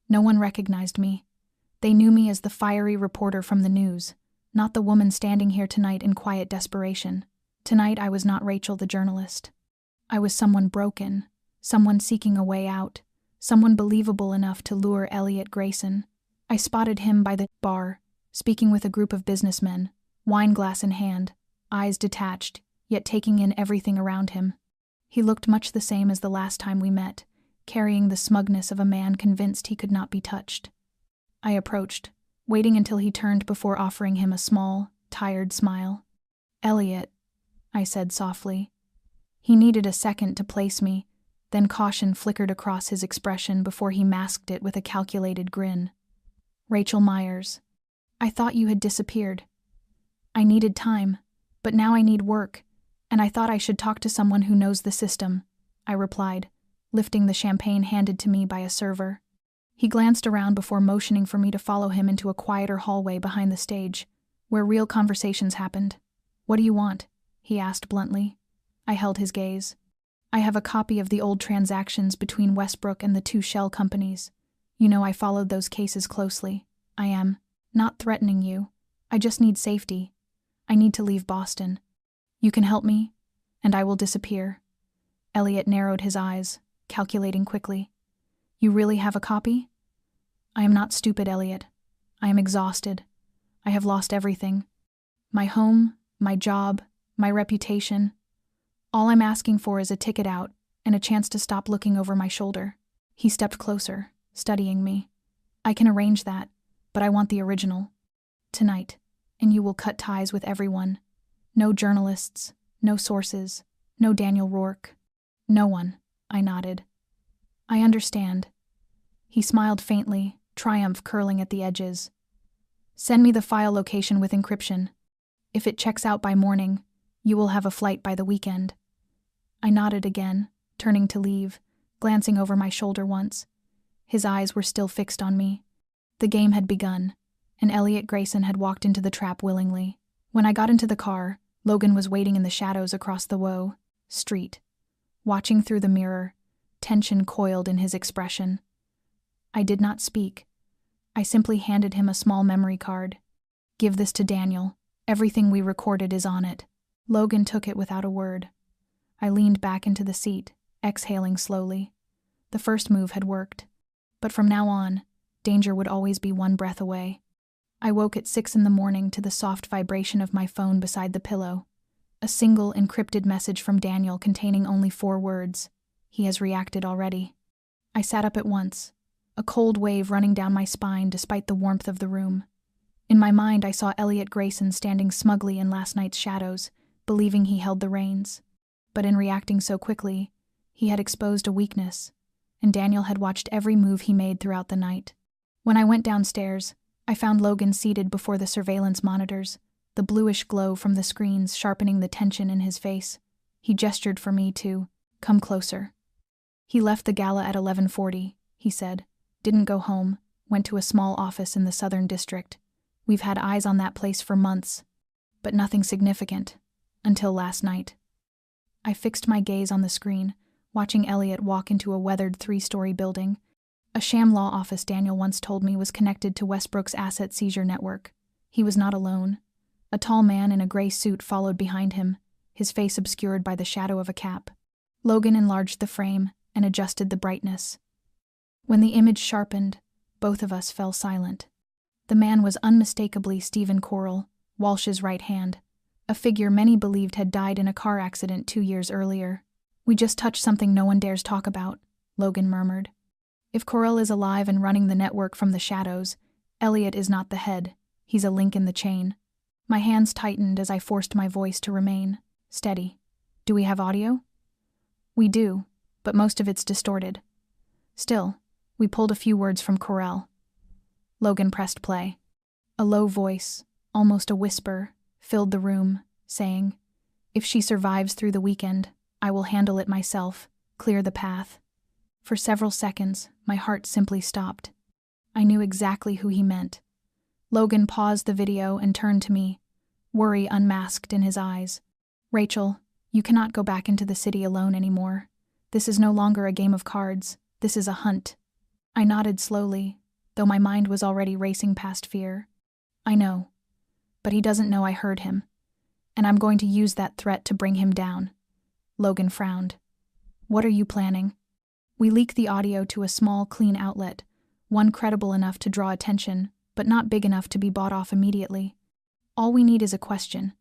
No one recognized me. They knew me as the fiery reporter from the news, not the woman standing here tonight in quiet desperation. Tonight I was not Rachel the journalist. I was someone broken, someone seeking a way out, someone believable enough to lure Elliot Grayson. I spotted him by the bar, speaking with a group of businessmen, wine glass in hand, eyes detached, yet taking in everything around him. He looked much the same as the last time we met, carrying the smugness of a man convinced he could not be touched. I approached, waiting until he turned before offering him a small, tired smile. Elliot, I said softly. He needed a second to place me, then caution flickered across his expression before he masked it with a calculated grin. Rachel Myers. I thought you had disappeared. I needed time, but now I need work, and I thought I should talk to someone who knows the system, I replied, lifting the champagne handed to me by a server. He glanced around before motioning for me to follow him into a quieter hallway behind the stage, where real conversations happened. What do you want? He asked bluntly. I held his gaze. I have a copy of the old transactions between Westbrook and the two shell companies. You know I followed those cases closely. I am not threatening you. I just need safety. I need to leave Boston. You can help me, and I will disappear." Elliot narrowed his eyes, calculating quickly. "You really have a copy?" "I am not stupid, Elliot. I am exhausted. I have lost everything. My home, my job, my reputation. All I'm asking for is a ticket out and a chance to stop looking over my shoulder." He stepped closer, studying me. "I can arrange that, but I want the original. Tonight, and you will cut ties with everyone. No journalists, no sources, no Daniel Rourke. No one," I nodded. "I understand." He smiled faintly, triumph curling at the edges. "Send me the file location with encryption. If it checks out by morning, you will have a flight by the weekend." I nodded again, turning to leave, glancing over my shoulder once. His eyes were still fixed on me. The game had begun, and Elliot Grayson had walked into the trap willingly. When I got into the car, Logan was waiting in the shadows across the Woe Street. Watching through the mirror, tension coiled in his expression. I did not speak. I simply handed him a small memory card. "Give this to Daniel. Everything we recorded is on it." Logan took it without a word. I leaned back into the seat, exhaling slowly. The first move had worked. But from now on, danger would always be one breath away. I woke at 6 a.m. to the soft vibration of my phone beside the pillow. A single encrypted message from Daniel containing only 4 words. "He has reacted already." I sat up at once, a cold wave running down my spine despite the warmth of the room. In my mind, I saw Elliot Grayson standing smugly in last night's shadows, believing he held the reins. But in reacting so quickly, he had exposed a weakness, and Daniel had watched every move he made throughout the night. When I went downstairs, I found Logan seated before the surveillance monitors, the bluish glow from the screens sharpening the tension in his face. He gestured for me to come closer. "He left the gala at 11:40, he said. "Didn't go home, went to a small office in the Southern District. We've had eyes on that place for months, but nothing significant, until last night." I fixed my gaze on the screen, watching Elliot walk into a weathered 3-story building, a sham law office Daniel once told me was connected to Westbrook's asset seizure network. He was not alone. A tall man in a gray suit followed behind him, his face obscured by the shadow of a cap. Logan enlarged the frame and adjusted the brightness. When the image sharpened, both of us fell silent. The man was unmistakably Stephen Corll, Walsh's right hand, a figure many believed had died in a car accident 2 years earlier. "We just touched something no one dares talk about," Logan murmured. "If Corll is alive and running the network from the shadows, Elliot is not the head. He's a link in the chain." My hands tightened as I forced my voice to remain steady. "Do we have audio?" "We do, but most of it's distorted. Still, we pulled a few words from Corll." Logan pressed play. A low voice, almost a whisper, filled the room, saying, "If she survives through the weekend, I will handle it myself, clear the path." For several seconds, my heart simply stopped. I knew exactly who he meant. Logan paused the video and turned to me, worry unmasked in his eyes. "Rachel, you cannot go back into the city alone anymore. This is no longer a game of cards. This is a hunt." I nodded slowly, though my mind was already racing past fear. "I know. But he doesn't know I heard him. And I'm going to use that threat to bring him down." Logan frowned. "What are you planning?" "We leak the audio to a small, clean outlet, one credible enough to draw attention, but not big enough to be bought off immediately. All we need is a question.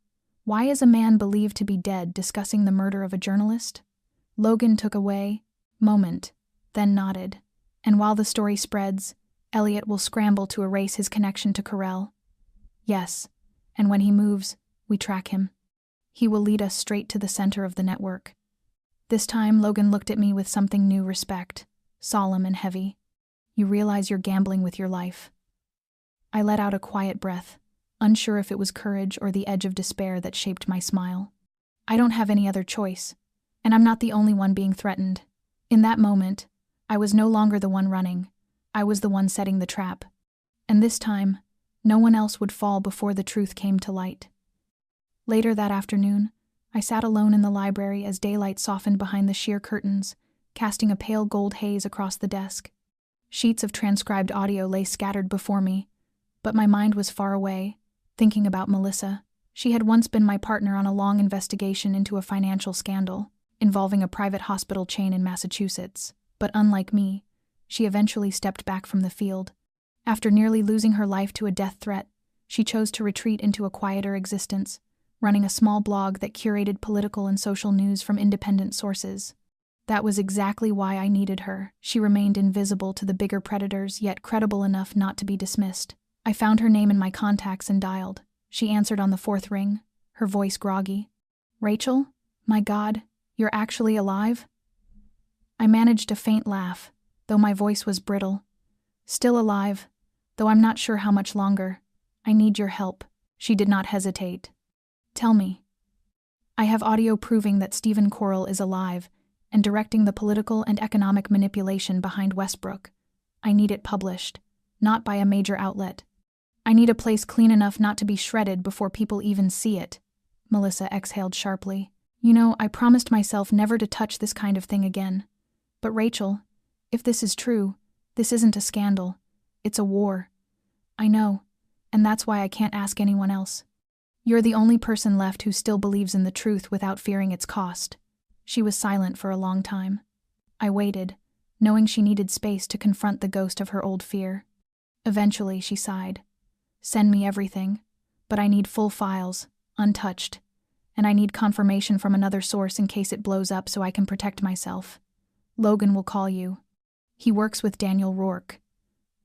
Why is a man believed to be dead discussing the murder of a journalist?" Logan took a moment, then nodded. "And while the story spreads, Elliot will scramble to erase his connection to Corll." "Yes, and when he moves, we track him. He will lead us straight to the center of the network." This time, Logan looked at me with something new respect, solemn and heavy. "You realize you're gambling with your life." I let out a quiet breath, unsure if it was courage or the edge of despair that shaped my smile. "I don't have any other choice, and I'm not the only one being threatened." In that moment, I was no longer the one running. I was the one setting the trap. And this time, no one else would fall before the truth came to light. Later that afternoon, I sat alone in the library as daylight softened behind the sheer curtains, casting a pale gold haze across the desk. Sheets of transcribed audio lay scattered before me, but my mind was far away, thinking about Melissa, She had once been my partner on a long investigation into a financial scandal involving a private hospital chain in Massachusetts, but unlike me, she eventually stepped back from the field. After nearly losing her life to a death threat, she chose to retreat into a quieter existence, running a small blog that curated political and social news from independent sources. That was exactly why I needed her. She remained invisible to the bigger predators, yet credible enough not to be dismissed. I found her name in my contacts and dialed. She answered on the fourth ring, her voice groggy. "Rachel? My God, you're actually alive?" I managed a faint laugh, though my voice was brittle. "Still alive, though I'm not sure how much longer. I need your help." She did not hesitate. "Tell me." "I have audio proving that Stephen Corll is alive and directing the political and economic manipulation behind Westbrook. I need it published, not by a major outlet. I need a place clean enough not to be shredded before people even see it." Melissa exhaled sharply. "You know, I promised myself never to touch this kind of thing again. But Rachel, if this is true, this isn't a scandal. It's a war. I know, and that's why I can't ask anyone else. You're the only person left who still believes in the truth without fearing its cost." She was silent for a long time. I waited, knowing she needed space to confront the ghost of her old fear. Eventually, she sighed. "Send me everything, but I need full files, untouched, and I need confirmation from another source in case it blows up so I can protect myself. Logan will call you. He works with Daniel Rourke."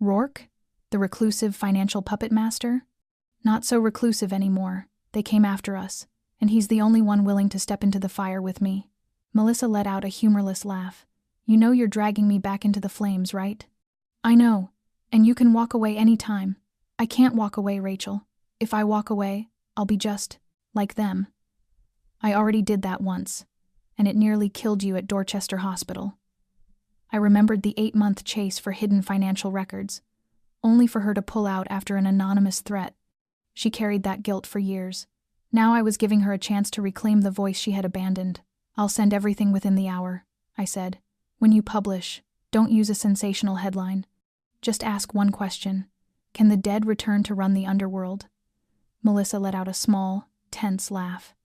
"Rourke? The reclusive financial puppet master?" "Not so reclusive anymore. They came after us, and he's the only one willing to step into the fire with me." Melissa let out a humorless laugh. "You know you're dragging me back into the flames, right?" "I know, and you can walk away any time." "I can't walk away, Rachel. If I walk away, I'll be just like them. I already did that once, and it nearly killed you at Dorchester Hospital." I remembered the 8-month chase for hidden financial records, only for her to pull out after an anonymous threat. She carried that guilt for years. Now I was giving her a chance to reclaim the voice she had abandoned. "I'll send everything within the hour," I said. "When you publish, don't use a sensational headline. Just ask one question. Can the dead return to run the underworld?" Melissa let out a small, tense laugh.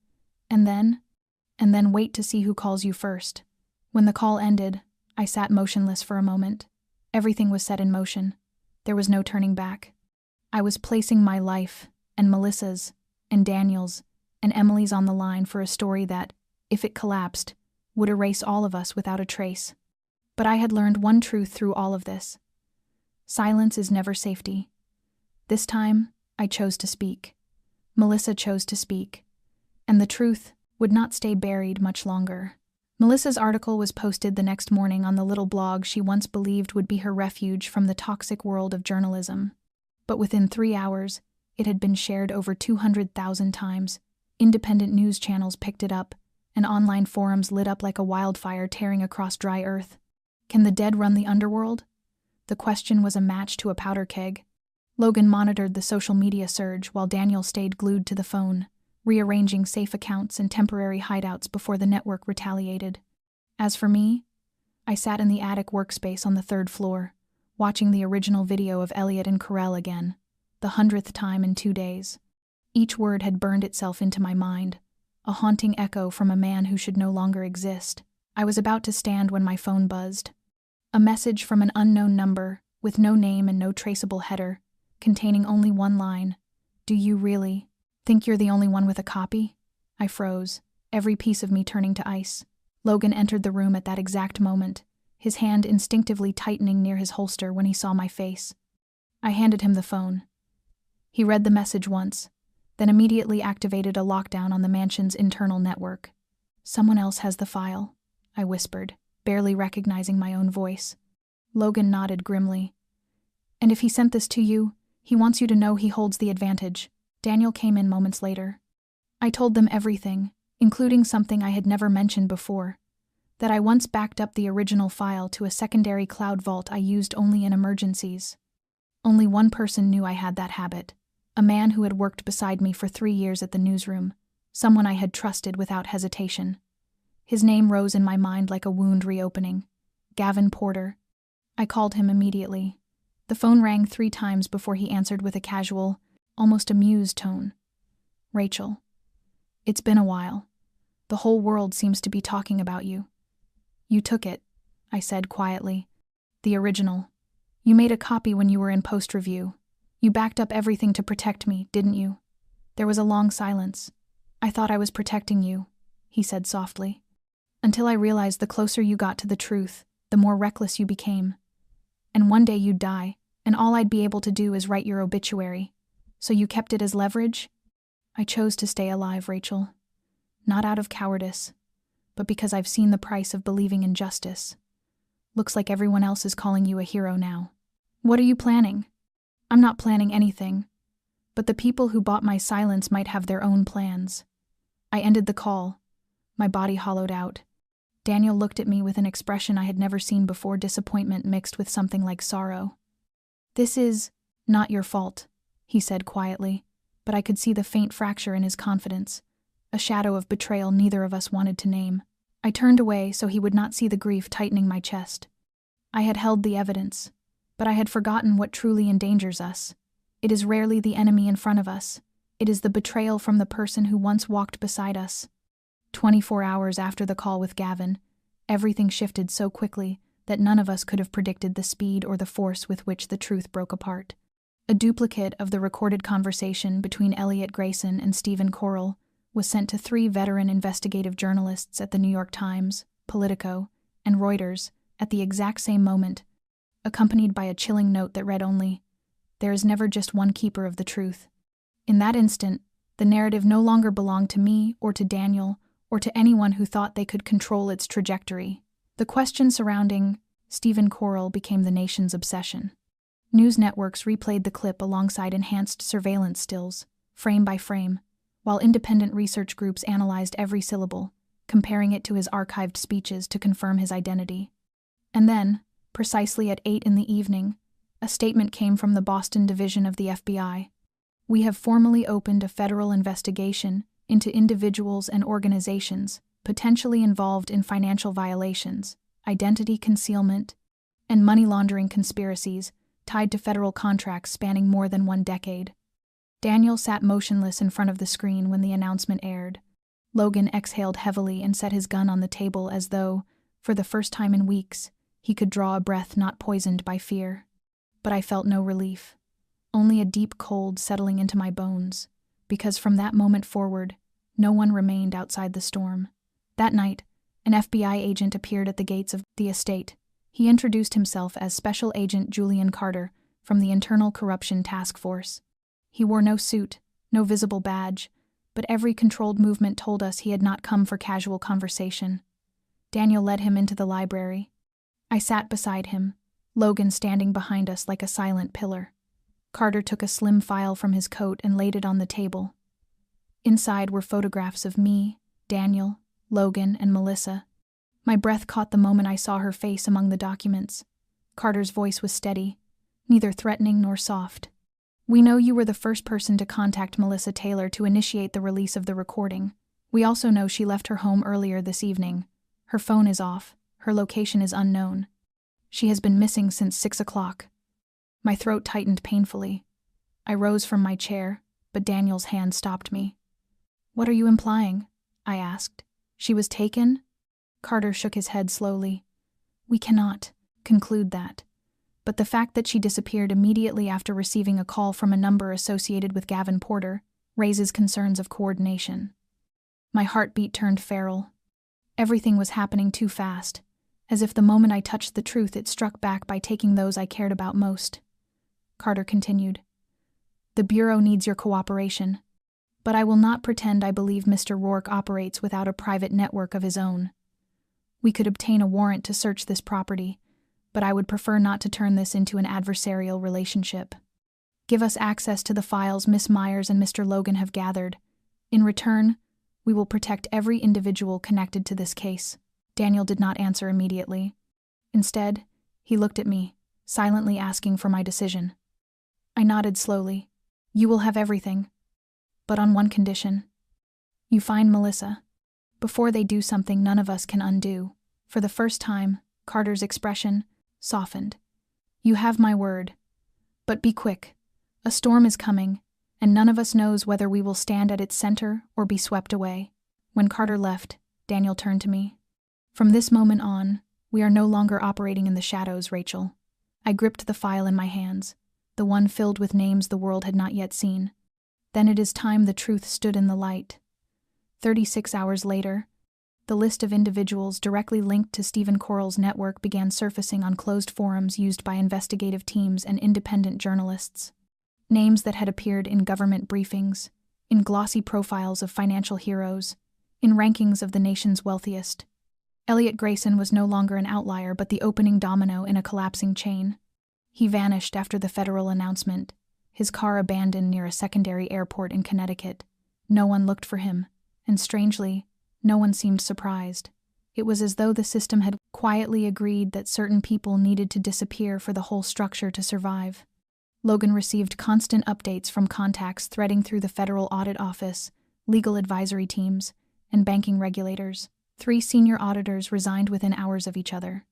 And then wait to see who calls you first." When the call ended, I sat motionless for a moment. Everything was set in motion. There was no turning back. I was placing my life, and Melissa's, and Daniel's, and Emily's on the line for a story that, if it collapsed, would erase all of us without a trace. But I had learned one truth through all of this. Silence is never safety. This time, I chose to speak. Melissa chose to speak. And the truth would not stay buried much longer. Melissa's article was posted the next morning on the little blog she once believed would be her refuge from the toxic world of journalism. But within 3 hours, it had been shared over 200,000 times. Independent news channels picked it up, and online forums lit up like a wildfire tearing across dry earth. Can the dead run the underworld? The question was a match to a powder keg. Logan monitored the social media surge while Daniel stayed glued to the phone, rearranging safe accounts and temporary hideouts before the network retaliated. As for me, I sat in the attic workspace on the 3rd floor, watching the original video of Elliot and Carell again, the 100th time in 2 days. Each word had burned itself into my mind, a haunting echo from a man who should no longer exist. I was about to stand when my phone buzzed. A message from an unknown number, with no name and no traceable header, containing only one line. "Do you really think you're the only one with a copy?" I froze, every piece of me turning to ice. Logan entered the room at that exact moment, his hand instinctively tightening near his holster when he saw my face. I handed him the phone. He read the message once, then immediately activated a lockdown on the mansion's internal network. "Someone else has the file," I whispered, barely recognizing my own voice. Logan nodded grimly. "And if he sent this to you, he wants you to know he holds the advantage." Daniel came in moments later. I told them everything, including something I had never mentioned before, that I once backed up the original file to a secondary cloud vault I used only in emergencies. Only one person knew I had that habit, a man who had worked beside me for 3 years at the newsroom, someone I had trusted without hesitation. His name rose in my mind like a wound reopening. Gavin Porter. I called him immediately. The phone rang 3 times before he answered with a casual, almost amused tone. Rachel. It's been a while. The whole world seems to be talking about you. You took it, I said quietly. The original. You made a copy when you were in post-review. You backed up everything to protect me, didn't you? There was a long silence. I thought I was protecting you, he said softly. Until I realized the closer you got to the truth, the more reckless you became. And one day you'd die, and all I'd be able to do is write your obituary. So you kept it as leverage? I chose to stay alive, Rachel. Not out of cowardice, but because I've seen the price of believing in justice. Looks like everyone else is calling you a hero now. What are you planning? I'm not planning anything, but the people who bought my silence might have their own plans. I ended the call, my body hollowed out. Daniel looked at me with an expression I had never seen before, disappointment mixed with something like sorrow. This is not your fault, he said quietly, but I could see the faint fracture in his confidence, a shadow of betrayal neither of us wanted to name. I turned away so he would not see the grief tightening my chest. I had held the evidence, but I had forgotten what truly endangers us. It is rarely the enemy in front of us. It is the betrayal from the person who once walked beside us. 24 hours after the call with Gavin, everything shifted so quickly that none of us could have predicted the speed or the force with which the truth broke apart. A duplicate of the recorded conversation between Elliot Grayson and Stephen Corll was sent to 3 veteran investigative journalists at the New York Times, Politico, and Reuters at the exact same moment, accompanied by a chilling note that read only, "There is never just one keeper of the truth." In that instant, the narrative no longer belonged to me or to Daniel or to anyone who thought they could control its trajectory. The question surrounding Stephen Corll became the nation's obsession. News networks replayed the clip alongside enhanced surveillance stills, frame by frame, while independent research groups analyzed every syllable, comparing it to his archived speeches to confirm his identity. And then, precisely at 8 in the evening, a statement came from the Boston division of the FBI. "We have formally opened a federal investigation into individuals and organizations potentially involved in financial violations, identity concealment, and money laundering conspiracies tied to federal contracts spanning more than 1 decade. Daniel sat motionless in front of the screen when the announcement aired. Logan exhaled heavily and set his gun on the table as though, for the first time in weeks, he could draw a breath not poisoned by fear. But I felt no relief, only a deep cold settling into my bones, because from that moment forward, no one remained outside the storm. That night, an FBI agent appeared at the gates of the estate. He introduced himself as Special Agent Julian Carter from the Internal Corruption Task Force. He wore no suit, no visible badge, but every controlled movement told us he had not come for casual conversation. Daniel led him into the library. I sat beside him, Logan standing behind us like a silent pillar. Carter took a slim file from his coat and laid it on the table. Inside were photographs of me, Daniel, Logan, and Melissa. My breath caught the moment I saw her face among the documents. Carter's voice was steady, neither threatening nor soft. "We know you were the first person to contact Melissa Taylor to initiate the release of the recording. We also know she left her home earlier this evening. Her phone is off. Her location is unknown. She has been missing since 6 o'clock. My throat tightened painfully. I rose from my chair, but Daniel's hand stopped me. "What are you implying?" I asked. "She was taken?" Carter shook his head slowly. "We cannot conclude that. But the fact that she disappeared immediately after receiving a call from a number associated with Gavin Porter raises concerns of coordination." My heartbeat turned feral. Everything was happening too fast, as if the moment I touched the truth it struck back by taking those I cared about most. Carter continued, "The Bureau needs your cooperation, but I will not pretend I believe Mr. Rourke operates without a private network of his own. We could obtain a warrant to search this property, but I would prefer not to turn this into an adversarial relationship. Give us access to the files Miss Myers and Mr. Logan have gathered. In return, we will protect every individual connected to this case." Daniel did not answer immediately. Instead, he looked at me, silently asking for my decision. I nodded slowly. "You will have everything, but on one condition. You find Melissa. Before they do something none of us can undo." For the first time, Carter's expression softened. "You have my word. But be quick. A storm is coming, and none of us knows whether we will stand at its center or be swept away. When Carter left, Daniel turned to me. From this moment on, we are no longer operating in the shadows, Rachel. I gripped the file in my hands, the one filled with names the world had not yet seen. Then it is time the truth stood in the light. 36 hours later, the list of individuals directly linked to Stephen Corall's network began surfacing on closed forums used by investigative teams and independent journalists. Names that had appeared in government briefings, in glossy profiles of financial heroes, in rankings of the nation's wealthiest. Elliot Grayson was no longer an outlier but the opening domino in a collapsing chain. He vanished after the federal announcement, his car abandoned near a secondary airport in Connecticut. No one looked for him, and strangely, no one seemed surprised. It was as though the system had quietly agreed that certain people needed to disappear for the whole structure to survive. Logan received constant updates from contacts threading through the Federal Audit Office, legal advisory teams, and banking regulators. 3 senior auditors resigned within hours of each other.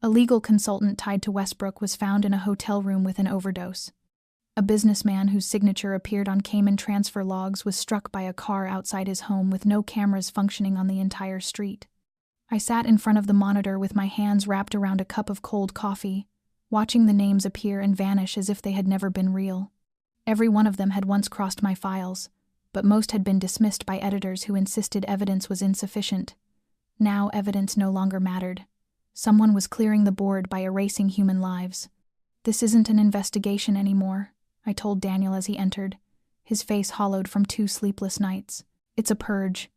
A legal consultant tied to Westbrook was found in a hotel room with an overdose. A businessman whose signature appeared on Cayman transfer logs was struck by a car outside his home with no cameras functioning on the entire street. I sat in front of the monitor with my hands wrapped around a cup of cold coffee, watching the names appear and vanish as if they had never been real. Every one of them had once crossed my files, but most had been dismissed by editors who insisted evidence was insufficient. Now evidence no longer mattered. Someone was clearing the board by erasing human lives. "This isn't an investigation anymore," I told Daniel as he entered, his face hollowed from 2 sleepless nights. "It's a purge."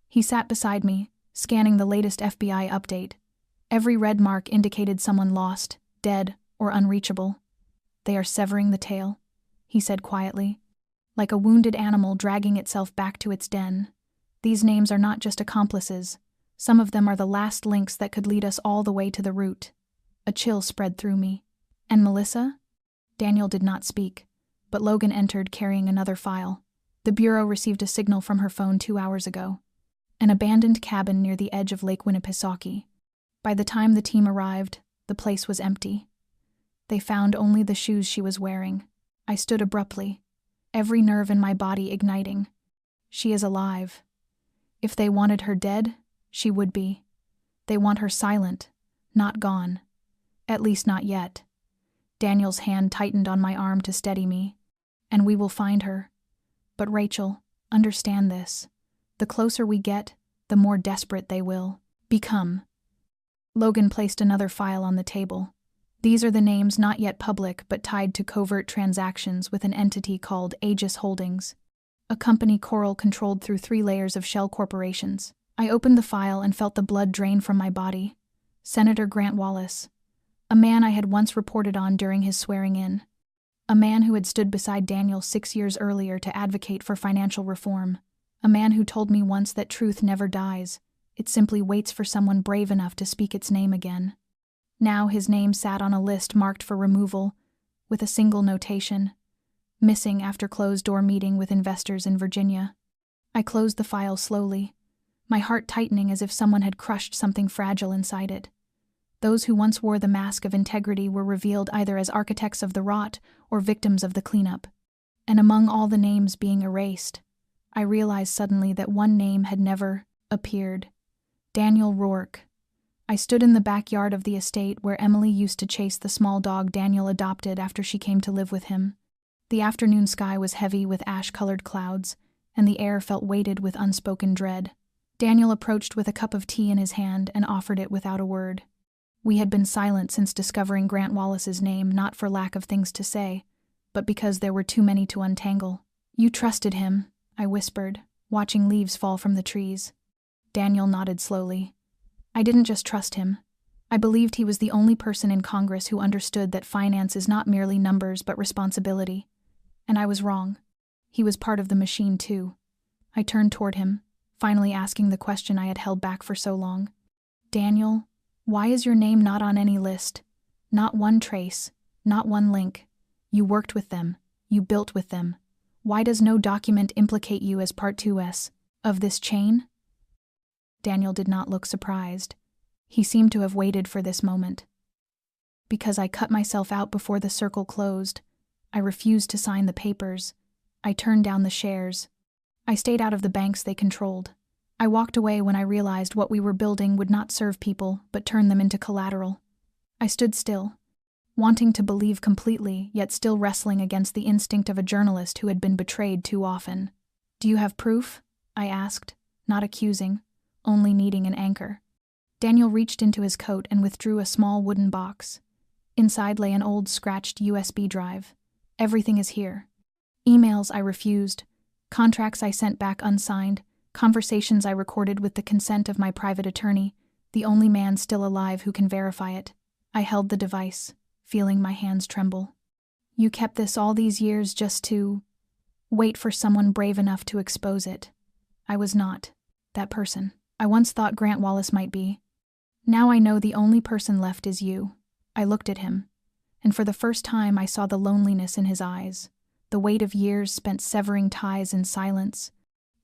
He sat beside me, scanning the latest FBI update. Every red mark indicated someone lost, dead, or unreachable. "They are severing the tail," he said quietly, like a wounded animal dragging itself back to its den. "These names are not just accomplices. Some of them are the last links that could lead us all the way to the root." A chill spread through me. "And Melissa?" Daniel did not speak, but Logan entered carrying another file. The Bureau received a signal from her phone 2 hours ago. An abandoned cabin near the edge of Lake Winnipesaukee. By the time the team arrived, the place was empty. They found only the shoes she was wearing. I stood abruptly, every nerve in my body igniting. She is alive. If they wanted her dead, she would be. They want her silent, not gone. At least not yet. Daniel's hand tightened on my arm to steady me. "And we will find her. But Rachel, understand this. The closer we get, the more desperate they will become." Logan placed another file on the table. "These are the names not yet public but tied to covert transactions with an entity called Aegis Holdings, a company Corall controlled through 3 layers of shell corporations." I opened the file and felt the blood drain from my body. Senator Grant Wallace, a man I had once reported on during his swearing-in. A man who had stood beside Daniel 6 years earlier to advocate for financial reform. A man who told me once that truth never dies. It simply waits for someone brave enough to speak its name again. Now his name sat on a list marked for removal, with a single notation: "Missing after closed-door meeting with investors in Virginia." I closed the file slowly, my heart tightening as if someone had crushed something fragile inside it. Those who once wore the mask of integrity were revealed either as architects of the rot or victims of the cleanup. And among all the names being erased, I realized suddenly that one name had never appeared: Daniel Rourke. I stood in the backyard of the estate where Emily used to chase the small dog Daniel adopted after she came to live with him. The afternoon sky was heavy with ash-colored clouds, and the air felt weighted with unspoken dread. Daniel approached with a cup of tea in his hand and offered it without a word. We had been silent since discovering Grant Wallace's name, not for lack of things to say, but because there were too many to untangle. "You trusted him," I whispered, watching leaves fall from the trees. Daniel nodded slowly. "I didn't just trust him. I believed he was the only person in Congress who understood that finance is not merely numbers but responsibility. And I was wrong. He was part of the machine too." I turned toward him, finally asking the question I had held back for so long. "Daniel, why is your name not on any list? Not one trace, not one link. You worked with them. You built with them. Why does no document implicate you as part 2S of this chain?" Daniel did not look surprised. He seemed to have waited for this moment. "Because I cut myself out before the circle closed. I refused to sign the papers. I turned down the shares. I stayed out of the banks they controlled. I walked away when I realized what we were building would not serve people, but turn them into collateral. I stood still, wanting to believe completely, yet still wrestling against the instinct of a journalist who had been betrayed too often. "Do you have proof?" I asked, not accusing, only needing an anchor. Daniel reached into his coat and withdrew a small wooden box. Inside lay an old scratched USB drive. "Everything is here." Emails I refused, contracts I sent back unsigned, conversations I recorded with the consent of my private attorney, the only man still alive who can verify it. I held the device, feeling my hands tremble. "You kept this all these years just to wait for someone brave enough to expose it." I was not that person I once thought Grant Wallace might be. Now I know the only person left is you. I looked at him, and for the first time I saw the loneliness in his eyes, the weight of years spent severing ties in silence,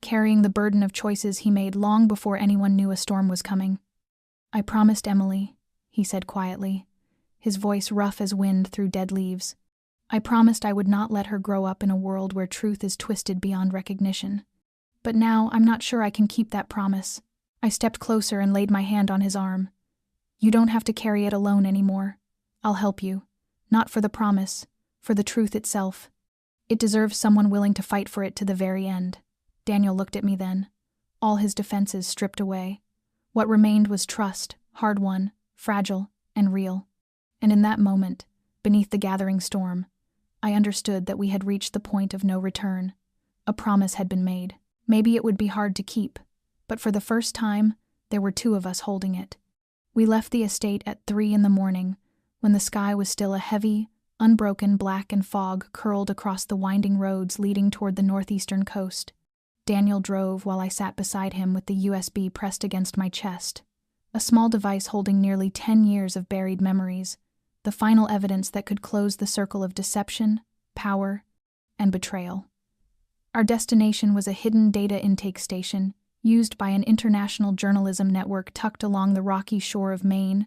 carrying the burden of choices he made long before anyone knew a storm was coming. "I promised Emily," he said quietly, his voice rough as wind through dead leaves. "I promised I would not let her grow up in a world where truth is twisted beyond recognition. But now I'm not sure I can keep that promise." I stepped closer and laid my hand on his arm. "You don't have to carry it alone anymore. I'll help you. Not for the promise, for the truth itself. It deserves someone willing to fight for it to the very end." Daniel looked at me then, all his defenses stripped away. What remained was trust, hard-won, fragile, and real. And in that moment, beneath the gathering storm, I understood that we had reached the point of no return. A promise had been made. Maybe it would be hard to keep, but for the first time, there were two of us holding it. We left the estate at 3 a.m, when the sky was still a heavy, unbroken black and fog curled across the winding roads leading toward the northeastern coast. Daniel drove while I sat beside him with the USB pressed against my chest, a small device holding nearly 10 years of buried memories, the final evidence that could close the circle of deception, power, and betrayal. Our destination was a hidden data intake station, used by an international journalism network tucked along the rocky shore of Maine,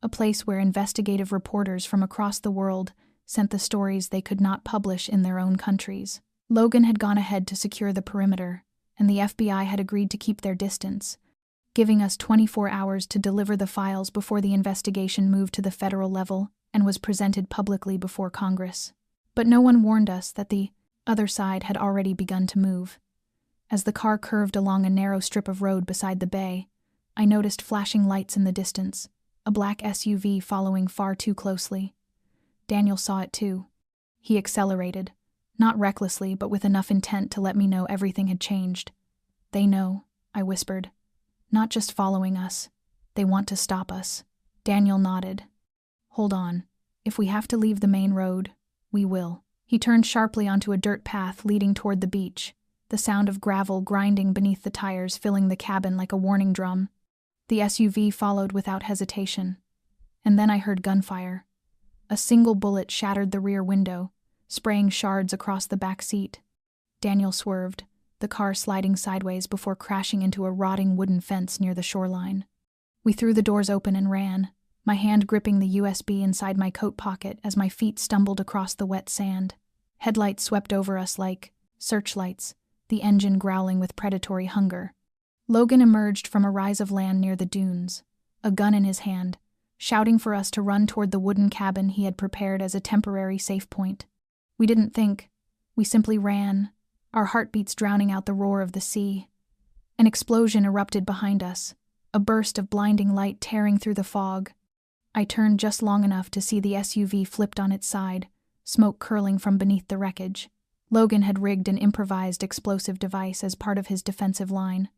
a place where investigative reporters from across the world sent the stories they could not publish in their own countries. Logan had gone ahead to secure the perimeter, and the FBI had agreed to keep their distance, giving us 24 hours to deliver the files before the investigation moved to the federal level and was presented publicly before Congress. But no one warned us that the other side had already begun to move. As the car curved along a narrow strip of road beside the bay, I noticed flashing lights in the distance, a black SUV following far too closely. Daniel saw it too. He accelerated, not recklessly but with enough intent to let me know everything had changed. "They know," I whispered. "Not just following us. They want to stop us." Daniel nodded. "Hold on. If we have to leave the main road, we will." He turned sharply onto a dirt path leading toward the beach, the sound of gravel grinding beneath the tires filling the cabin like a warning drum. The SUV followed without hesitation. And then I heard gunfire. A single bullet shattered the rear window, spraying shards across the back seat. Daniel swerved, the car sliding sideways before crashing into a rotting wooden fence near the shoreline. We threw the doors open and ran, my hand gripping the USB inside my coat pocket as my feet stumbled across the wet sand. Headlights swept over us like searchlights, the engine growling with predatory hunger. Logan emerged from a rise of land near the dunes, a gun in his hand, shouting for us to run toward the wooden cabin he had prepared as a temporary safe point. We didn't think. We simply ran, our heartbeats drowning out the roar of the sea. An explosion erupted behind us, a burst of blinding light tearing through the fog. I turned just long enough to see the SUV flipped on its side, smoke curling from beneath the wreckage. Logan had rigged an improvised explosive device as part of his defensive line.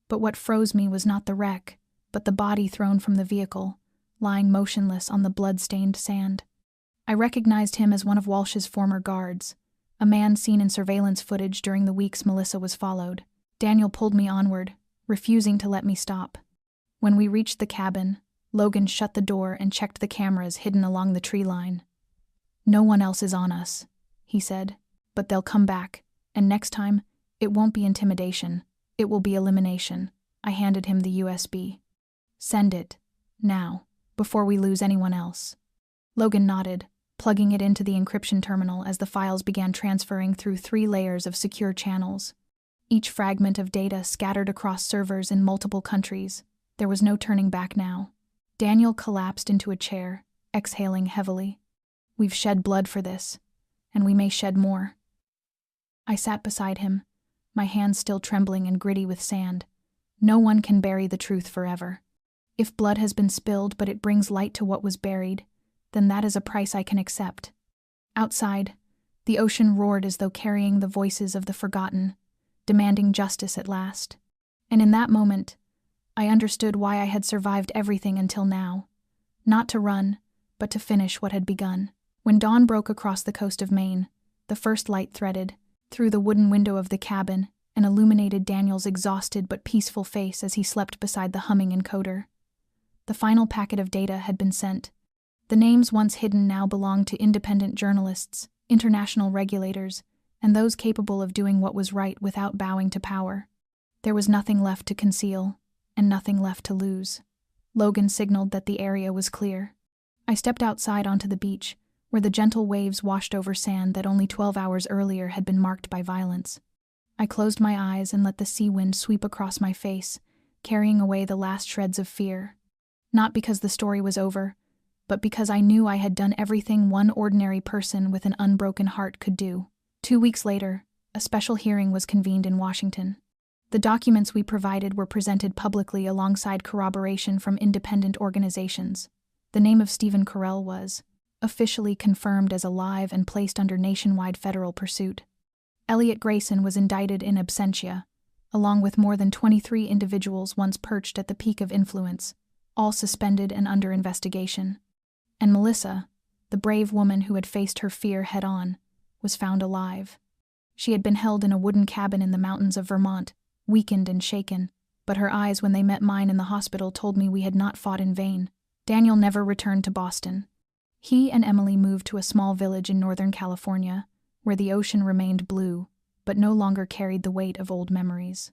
But what froze me was not the wreck, but the body thrown from the vehicle, lying motionless on the blood-stained sand. I recognized him as one of Walsh's former guards, a man seen in surveillance footage during the weeks Melissa was followed. Daniel pulled me onward, refusing to let me stop. When we reached the cabin, Logan shut the door and checked the cameras hidden along the tree line. "No one else is on us," he said, "but they'll come back, and next time, it won't be intimidation. It will be elimination." I handed him the USB. "Send it. Now, before we lose anyone else." Logan nodded, plugging it into the encryption terminal as the files began transferring through 3 layers of secure channels. Each fragment of data scattered across servers in multiple countries. There was no turning back now. Daniel collapsed into a chair, exhaling heavily. We've shed blood for this, and we may shed more. I sat beside him, my hands still trembling and gritty with sand. No one can bury the truth forever. If blood has been spilled but it brings light to what was buried, then that is a price I can accept. Outside, the ocean roared as though carrying the voices of the forgotten, demanding justice at last. And in that moment, I understood why I had survived everything until now. Not to run, but to finish what had begun. When dawn broke across the coast of Maine, the first light threaded through the wooden window of the cabin and illuminated Daniel's exhausted but peaceful face as he slept beside the humming encoder. The final packet of data had been sent. The names once hidden now belonged to independent journalists, international regulators, and those capable of doing what was right without bowing to power. There was nothing left to conceal, and nothing left to lose. Logan signaled that the area was clear. I stepped outside onto the beach, where the gentle waves washed over sand that only 12 hours earlier had been marked by violence. I closed my eyes and let the sea wind sweep across my face, carrying away the last shreds of fear. Not because the story was over, but because I knew I had done everything one ordinary person with an unbroken heart could do. 2 weeks later, a special hearing was convened in Washington. The documents we provided were presented publicly alongside corroboration from independent organizations. The name of Stephen Carell was officially confirmed as alive and placed under nationwide federal pursuit. Elliot Grayson was indicted in absentia, along with more than 23 individuals once perched at the peak of influence, all suspended and under investigation. And Melissa, the brave woman who had faced her fear head-on, was found alive. She had been held in a wooden cabin in the mountains of Vermont, weakened and shaken, but her eyes when they met mine in the hospital told me we had not fought in vain. Daniel never returned to Boston. He and Emily moved to a small village in Northern California, where the ocean remained blue, but no longer carried the weight of old memories.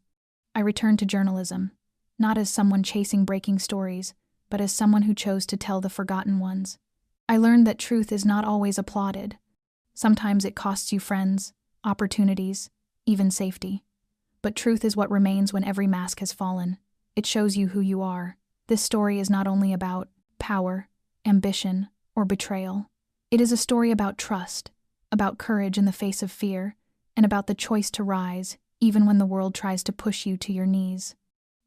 I returned to journalism, not as someone chasing breaking stories, but as someone who chose to tell the forgotten ones. I learned that truth is not always applauded. Sometimes it costs you friends, opportunities, even safety. But truth is what remains when every mask has fallen. It shows you who you are. This story is not only about power, ambition, or betrayal. It is a story about trust, about courage in the face of fear, and about the choice to rise, even when the world tries to push you to your knees.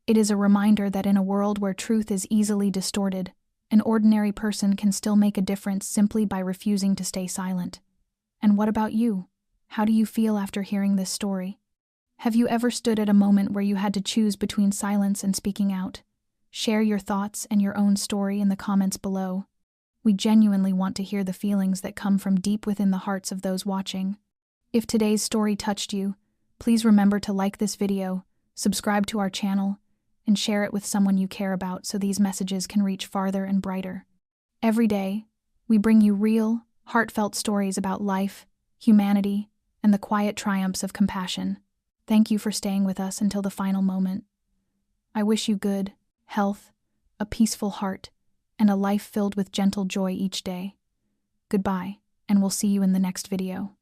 It is a reminder that in a world where truth is easily distorted, an ordinary person can still make a difference simply by refusing to stay silent. And what about you? How do you feel after hearing this story? Have you ever stood at a moment where you had to choose between silence and speaking out? Share your thoughts and your own story in the comments below. We genuinely want to hear the feelings that come from deep within the hearts of those watching. If today's story touched you, please remember to like this video, subscribe to our channel, and share it with someone you care about so these messages can reach farther and brighter. Every day, we bring you real, heartfelt stories about life, humanity, and the quiet triumphs of compassion. Thank you for staying with us until the final moment. I wish you good health, a peaceful heart, and a life filled with gentle joy each day. Goodbye, and we'll see you in the next video.